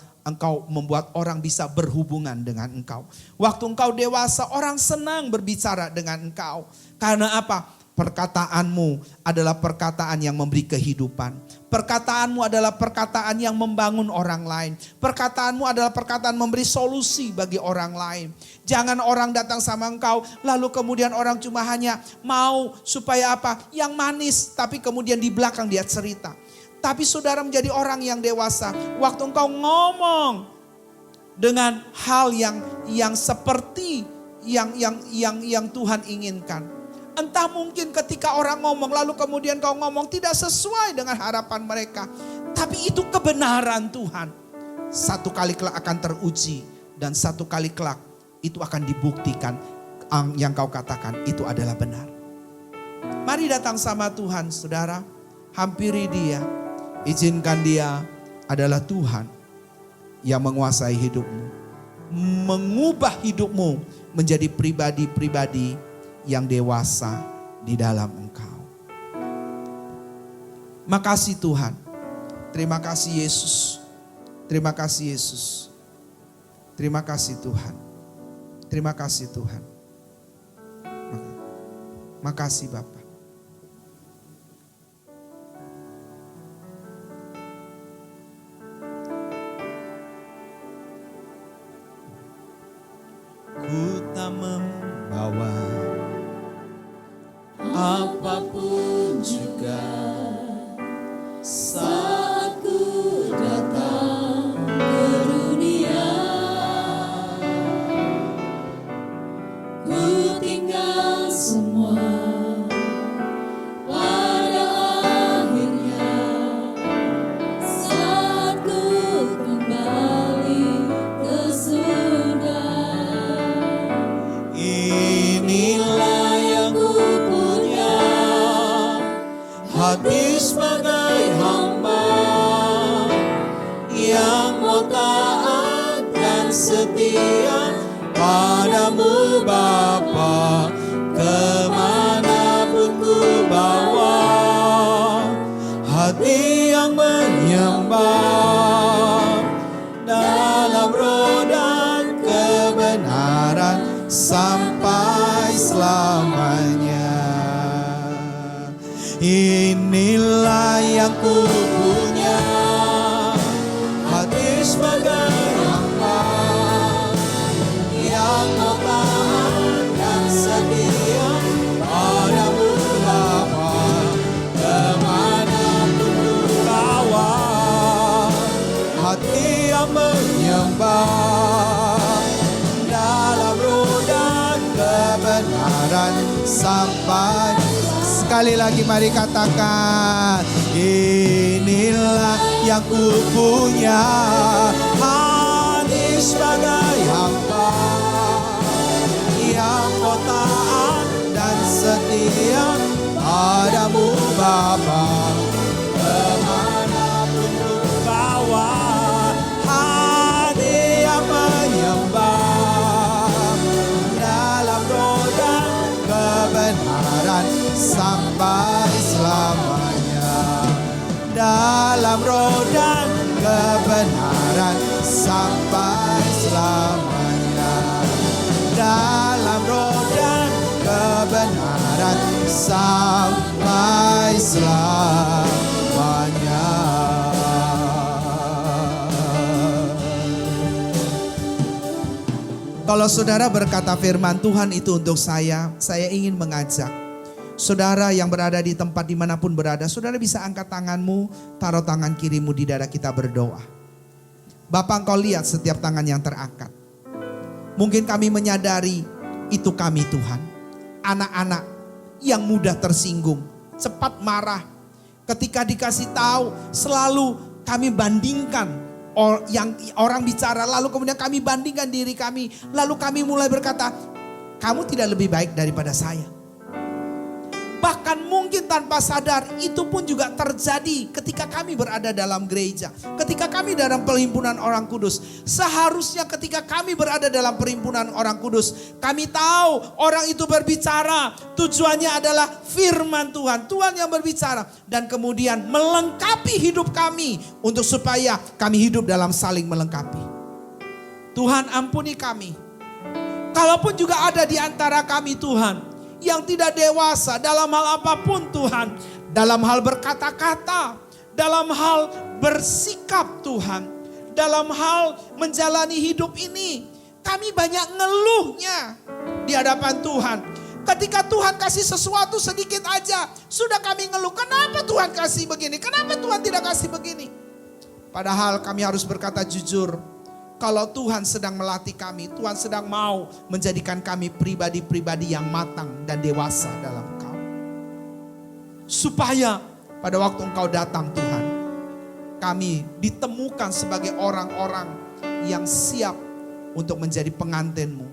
orang bisa berhubungan dengan engkau. Waktu engkau dewasa, orang senang berbicara dengan engkau. Karena apa? Perkataanmu adalah perkataan yang memberi kehidupan. Perkataanmu adalah perkataan yang membangun orang lain. Perkataanmu adalah perkataan memberi solusi bagi orang lain. Jangan orang datang sama engkau lalu kemudian orang cuma hanya mau supaya apa? Yang manis, tapi kemudian di belakang dia cerita. Tapi saudara menjadi orang yang dewasa. Waktu engkau ngomong dengan hal yang seperti yang Tuhan inginkan. Entah mungkin ketika orang ngomong lalu kemudian kau ngomong tidak sesuai dengan harapan mereka. Tapi itu kebenaran Tuhan. Satu kali kelak akan teruji. Dan satu kali kelak itu akan dibuktikan. Yang kau katakan itu adalah benar. Mari datang sama Tuhan saudara. Hampiri Dia. Izinkan Dia adalah Tuhan yang menguasai hidupmu. Mengubah hidupmu menjadi pribadi-pribadi yang dewasa di dalam engkau. Makasih Tuhan. Terima kasih Yesus. Terima kasih Yesus. Terima kasih Tuhan. Terima kasih Tuhan. Makasih Bapa. Ku tak membawa apapun juga saat ku datang ke dunia. semua pada akhirnya saat ku kembali ke surga. Inilah yang ku punya, hati sebagai hamba yang mau taat dan setia padamu Bapa, kemanapun ku bawa, hati yang menyembah dalam roh dan kebenaran sampai selamanya. Inilah yang ku punya, hati sebagai hamba yang mau taat dan setia padamu Bapa, kemanapun ku bawa, hati yang menyembah dalam roh dan kebenaran sampai. Sekali lagi mari katakan, inilah yang ku punya, hati sebagai hamba yang mau taat dan setia padamu Bapa, kemanapun ku bawa, hati yang menyembah dalam roh dan kebenaran sampai selamanya. Dalam roh dan kebenaran sampai selamanya. Dalam roh dan kebenaran sampai selamanya. Kalau saudara berkata firman Tuhan itu untuk saya ingin mengajak saudara yang berada di tempat dimanapun berada, saudara bisa angkat tanganmu, taruh tangan kirimu di dada, kita berdoa. Bapa, Engkau lihat setiap tangan yang terangkat. Mungkin kami menyadari itu kami Tuhan. Anak-anak yang mudah tersinggung, cepat marah. Ketika dikasih tahu selalu kami bandingkan yang orang bicara, lalu kemudian kami bandingkan diri kami. Lalu kami mulai berkata, kamu tidak lebih baik daripada saya. Bahkan mungkin tanpa sadar itu pun juga terjadi ketika kami berada dalam gereja. Ketika kami dalam perhimpunan orang kudus. Seharusnya ketika kami berada dalam perhimpunan orang kudus, kami tahu orang itu berbicara. Tujuannya adalah firman Tuhan. Tuhan yang berbicara. Dan kemudian melengkapi hidup kami. Untuk supaya kami hidup dalam saling melengkapi. Tuhan ampuni kami. Kalaupun juga ada di antara kami Tuhan yang tidak dewasa dalam hal apapun Tuhan. Dalam hal berkata-kata, dalam hal bersikap Tuhan, dalam hal menjalani hidup ini. Kami banyak ngeluhnya di hadapan Tuhan. Ketika Tuhan kasih sesuatu sedikit aja, sudah kami ngeluh. Kenapa Tuhan kasih begini? Kenapa Tuhan tidak kasih begini? Padahal kami harus berkata jujur. Kalau Tuhan sedang melatih kami, Tuhan sedang mau menjadikan kami pribadi-pribadi yang matang dan dewasa dalam Engkau. Supaya pada waktu Engkau datang Tuhan, kami ditemukan sebagai orang-orang yang siap untuk menjadi pengantin-Mu,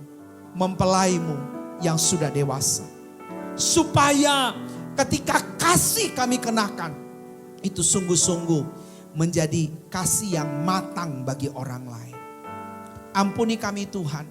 mempelai-Mu yang sudah dewasa. Supaya ketika kasih kami kenakan, itu sungguh-sungguh menjadi kasih yang matang bagi orang lain. Ampuni kami Tuhan.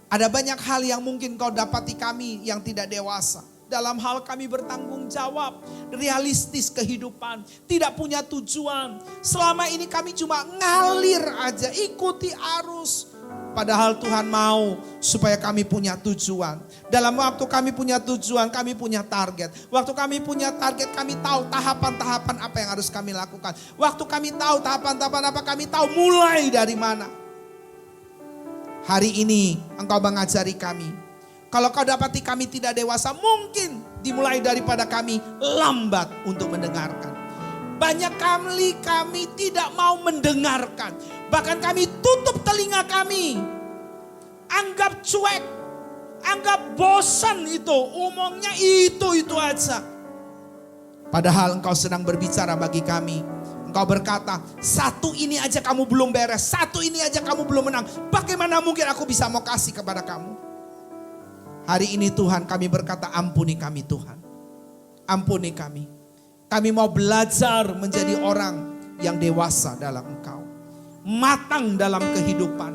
Ada banyak hal yang mungkin Kau dapati kami yang tidak dewasa. Dalam hal kami bertanggung jawab, realistis kehidupan, tidak punya tujuan. Selama ini kami cuma ngalir aja, ikuti arus. Padahal Tuhan mau supaya kami punya tujuan. Dalam waktu kami punya tujuan, kami punya target. Waktu kami punya target, kami tahu tahapan-tahapan apa yang harus kami lakukan. Waktu kami tahu tahapan-tahapan apa, kami tahu mulai dari mana. Hari ini Engkau mengajari kami. Kalau Kau dapati kami tidak dewasa, mungkin dimulai daripada kami lambat untuk mendengarkan. Banyak kali kami tidak mau mendengarkan. Bahkan kami tutup telinga kami. Anggap cuek. Anggap bosan itu, umumnya itu aja. Padahal Engkau sedang berbicara bagi kami. Engkau berkata, satu ini aja kamu belum beres, satu ini aja kamu belum menang. Bagaimana mungkin aku bisa mau kasih kepada kamu? Hari ini Tuhan kami berkata, ampuni kami Tuhan. Ampuni kami. Kami mau belajar menjadi orang yang dewasa dalam Engkau. Matang dalam kehidupan.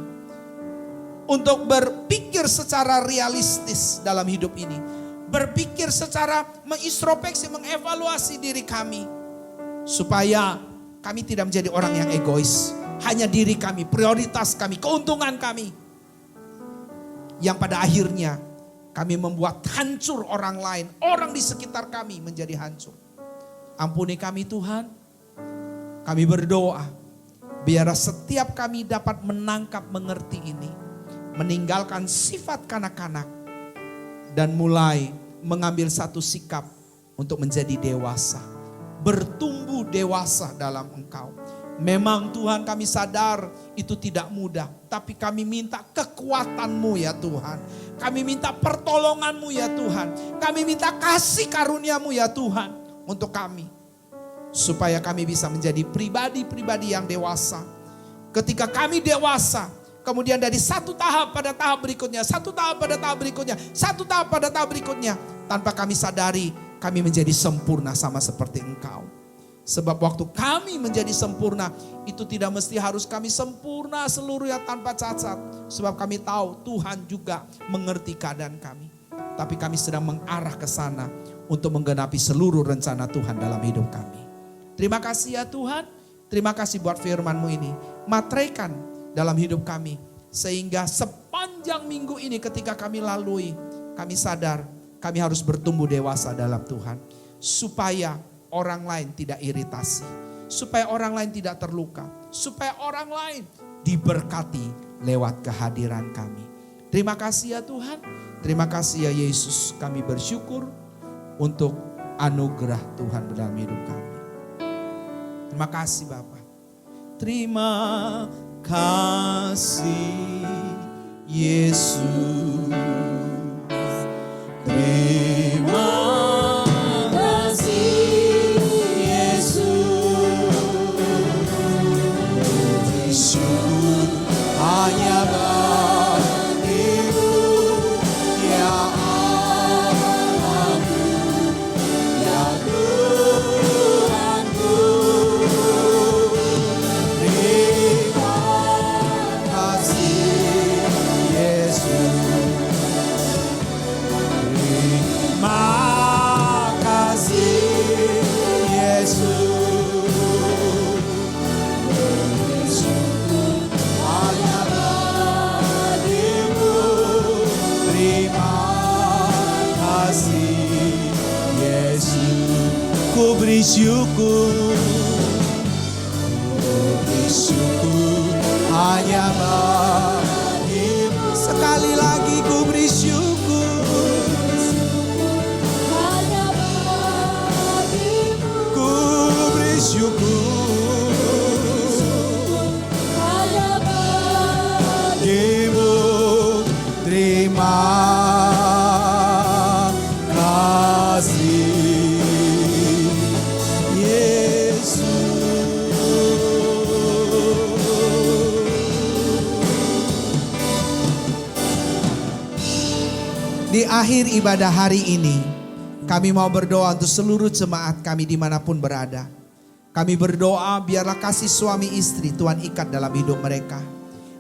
Untuk berpikir secara realistis dalam hidup ini. Berpikir secara mengintrospeksi, mengevaluasi diri kami. Supaya kami tidak menjadi orang yang egois. Hanya diri kami, prioritas kami, keuntungan kami. Yang pada akhirnya kami membuat hancur orang lain. Orang di sekitar kami menjadi hancur. Ampuni kami Tuhan. Kami berdoa. Biar setiap kami dapat menangkap, mengerti ini. Meninggalkan sifat kanak-kanak dan mulai mengambil satu sikap untuk menjadi dewasa. Bertumbuh dewasa dalam Engkau. Memang Tuhan kami sadar itu tidak mudah. Tapi kami minta kekuatan-Mu ya Tuhan. Kami minta pertolongan-Mu ya Tuhan. Kami minta kasih karunia-Mu ya Tuhan untuk kami. Supaya kami bisa menjadi pribadi-pribadi yang dewasa. Ketika kami dewasa, kemudian dari satu tahap pada tahap berikutnya, satu tahap pada tahap berikutnya, satu tahap pada tahap berikutnya. Tanpa kami sadari, kami menjadi sempurna sama seperti Engkau. Sebab waktu kami menjadi sempurna, itu tidak mesti harus kami sempurna seluruhnya tanpa cacat. Sebab kami tahu Tuhan juga mengerti keadaan kami. Tapi kami sedang mengarah ke sana untuk menggenapi seluruh rencana Tuhan dalam hidup kami. Terima kasih ya Tuhan, terima kasih buat firman-Mu ini. Materaikan dalam hidup kami. Sehingga sepanjang minggu ini ketika kami lalui, kami sadar kami harus bertumbuh dewasa dalam Tuhan. Supaya orang lain tidak iritasi. Supaya orang lain tidak terluka. Supaya orang lain diberkati lewat kehadiran kami. Terima kasih ya Tuhan. Terima kasih ya Yesus. Kami bersyukur untuk anugerah Tuhan dalam hidup kami. Terima kasih Bapak. Terima kasih Yesus. Terima kasih Yesus. Bersyukur hanya bagimu ya Allahku, ya Tuhanku. Terima kasih Yesus. Terima kasih Yesus. Bersyukur hanya bagimu. Terima kasih Yesus. Ku bersyukur. Ku bersyukur hanya bagimu. Sekali lagi ku bersyukur. Ku bersyukur bagimu. Terima kasih Yesus. Di akhir ibadah hari ini, kami mau berdoa untuk seluruh jemaat kami dimanapun berada. Kami berdoa biarlah kasih suami istri Tuhan ikat dalam hidup mereka.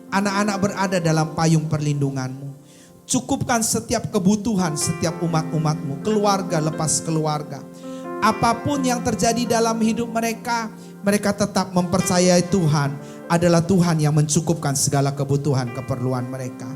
Anak-anak berada dalam payung perlindungan-Mu. Cukupkan setiap kebutuhan setiap umat-umat-Mu. Keluarga lepas keluarga. Apapun yang terjadi dalam hidup mereka, mereka tetap mempercayai Tuhan adalah Tuhan yang mencukupkan segala kebutuhan keperluan mereka.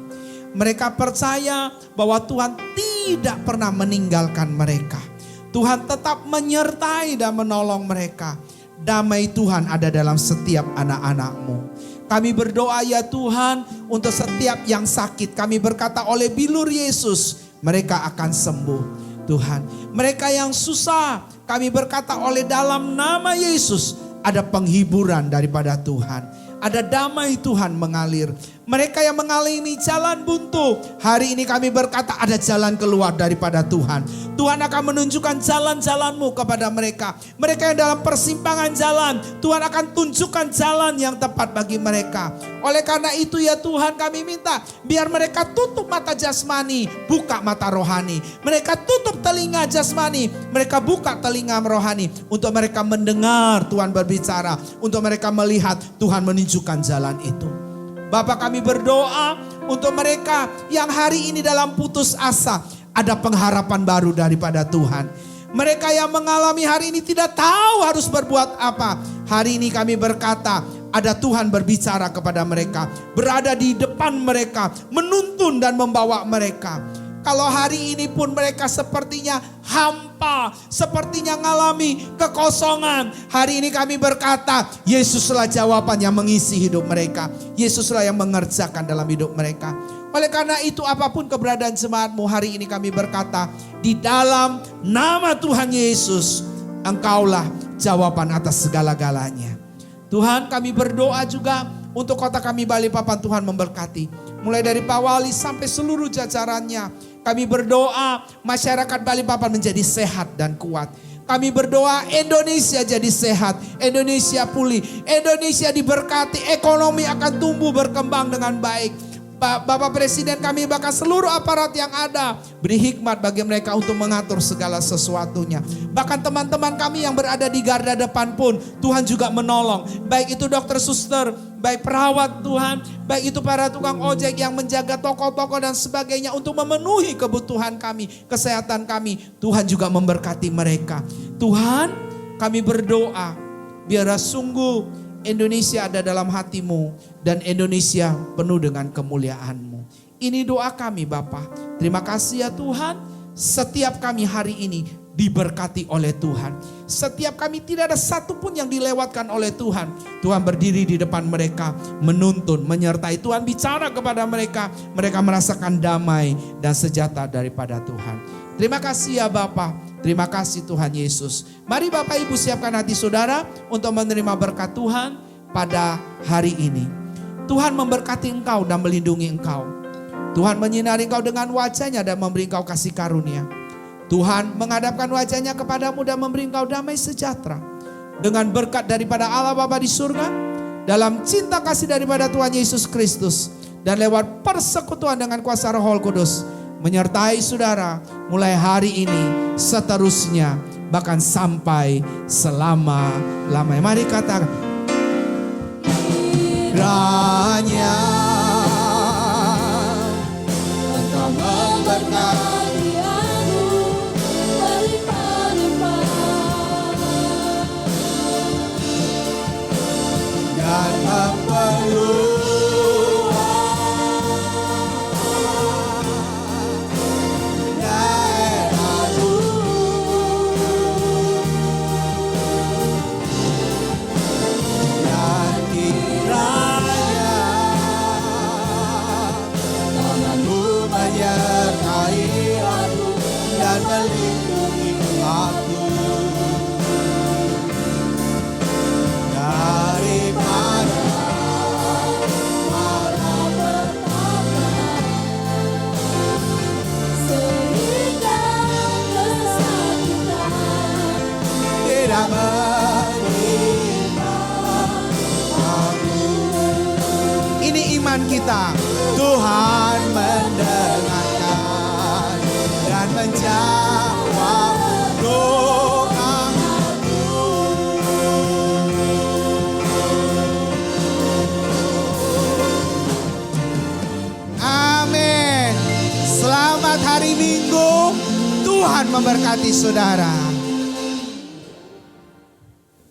Mereka percaya bahwa Tuhan tidak pernah meninggalkan mereka. Tuhan tetap menyertai dan menolong mereka. Damai Tuhan ada dalam setiap anak-anak-Mu. Kami berdoa ya Tuhan untuk setiap yang sakit. Kami berkata oleh bilur Yesus mereka akan sembuh Tuhan. Mereka yang susah kami berkata oleh dalam nama Yesus ada penghiburan daripada Tuhan. Ada damai Tuhan mengalir. Mereka yang mengalami jalan buntu, hari ini kami berkata ada jalan keluar daripada Tuhan. Tuhan akan menunjukkan jalan-jalan-Mu kepada mereka. Mereka yang dalam persimpangan jalan, Tuhan akan tunjukkan jalan yang tepat bagi mereka. Oleh karena itu ya Tuhan, kami minta biar mereka tutup mata jasmani, buka mata rohani. Mereka tutup telinga jasmani, mereka buka telinga rohani. Untuk mereka mendengar Tuhan berbicara, untuk mereka melihat Tuhan menunjukkan jalan itu. Bapak, kami berdoa untuk mereka yang hari ini dalam putus asa, ada pengharapan baru daripada Tuhan. Mereka yang mengalami hari ini tidak tahu harus berbuat apa. Hari ini kami berkata, ada Tuhan berbicara kepada mereka, berada di depan mereka, menuntun dan membawa mereka. Kalau hari ini pun mereka sepertinya hampa, sepertinya ngalami kekosongan. Hari ini kami berkata, Yesuslah jawaban yang mengisi hidup mereka. Yesuslah yang mengerjakan dalam hidup mereka. Oleh karena itu apapun keberadaan jemaat-Mu hari ini kami berkata, di dalam nama Tuhan Yesus, Engkaulah jawaban atas segala-galanya. Tuhan, kami berdoa juga untuk kota kami Balikpapan, Tuhan memberkati. Mulai dari Pak Wali sampai seluruh jajarannya. Kami berdoa masyarakat Balikpapan menjadi sehat dan kuat. Kami berdoa Indonesia jadi sehat, Indonesia pulih, Indonesia diberkati, ekonomi akan tumbuh berkembang dengan baik. Bapak Presiden kami, bahkan seluruh aparat yang ada, beri hikmat bagi mereka untuk mengatur segala sesuatunya. Bahkan teman-teman kami yang berada di garda depan pun Tuhan juga menolong. Baik itu dokter suster, baik perawat Tuhan, baik itu para tukang ojek yang menjaga toko-toko dan sebagainya untuk memenuhi kebutuhan kami, kesehatan kami. Tuhan juga memberkati mereka. Tuhan, kami berdoa biar sungguh Indonesia ada dalam hati-Mu dan Indonesia penuh dengan kemuliaan-Mu. Ini doa kami Bapa. Terima kasih ya Tuhan, setiap kami hari ini diberkati oleh Tuhan. Setiap kami tidak ada satupun yang dilewatkan oleh Tuhan. Tuhan berdiri di depan mereka, menuntun, menyertai. Tuhan bicara kepada mereka, mereka merasakan damai dan sejahtera daripada Tuhan. Terima kasih ya Bapa. Terima kasih Tuhan Yesus. Mari Bapak Ibu siapkan hati saudara untuk menerima berkat Tuhan pada hari ini. Tuhan memberkati engkau dan melindungi engkau. Tuhan menyinari engkau dengan wajahnya dan memberi engkau kasih karunia. Tuhan menghadapkan wajahnya kepadamu dan memberi engkau damai sejahtera. Dengan berkat daripada Allah Bapa di surga, dalam cinta kasih daripada Tuhan Yesus Kristus, dan lewat persekutuan dengan kuasa Roh Kudus, menyertai saudara mulai hari ini, seterusnya, bahkan sampai selama-lamanya. Mari katakan, kiranya Engkau memberkati aku berlimpah-limpah dan memperluas melindungi aku daripada malapetaka, sehingga kesakitan tidak menimpa aku. Ini iman kita. Tuhan mendengarkan dan menjawab doaku. Amin. Selamat hari Minggu. Tuhan memberkati saudara.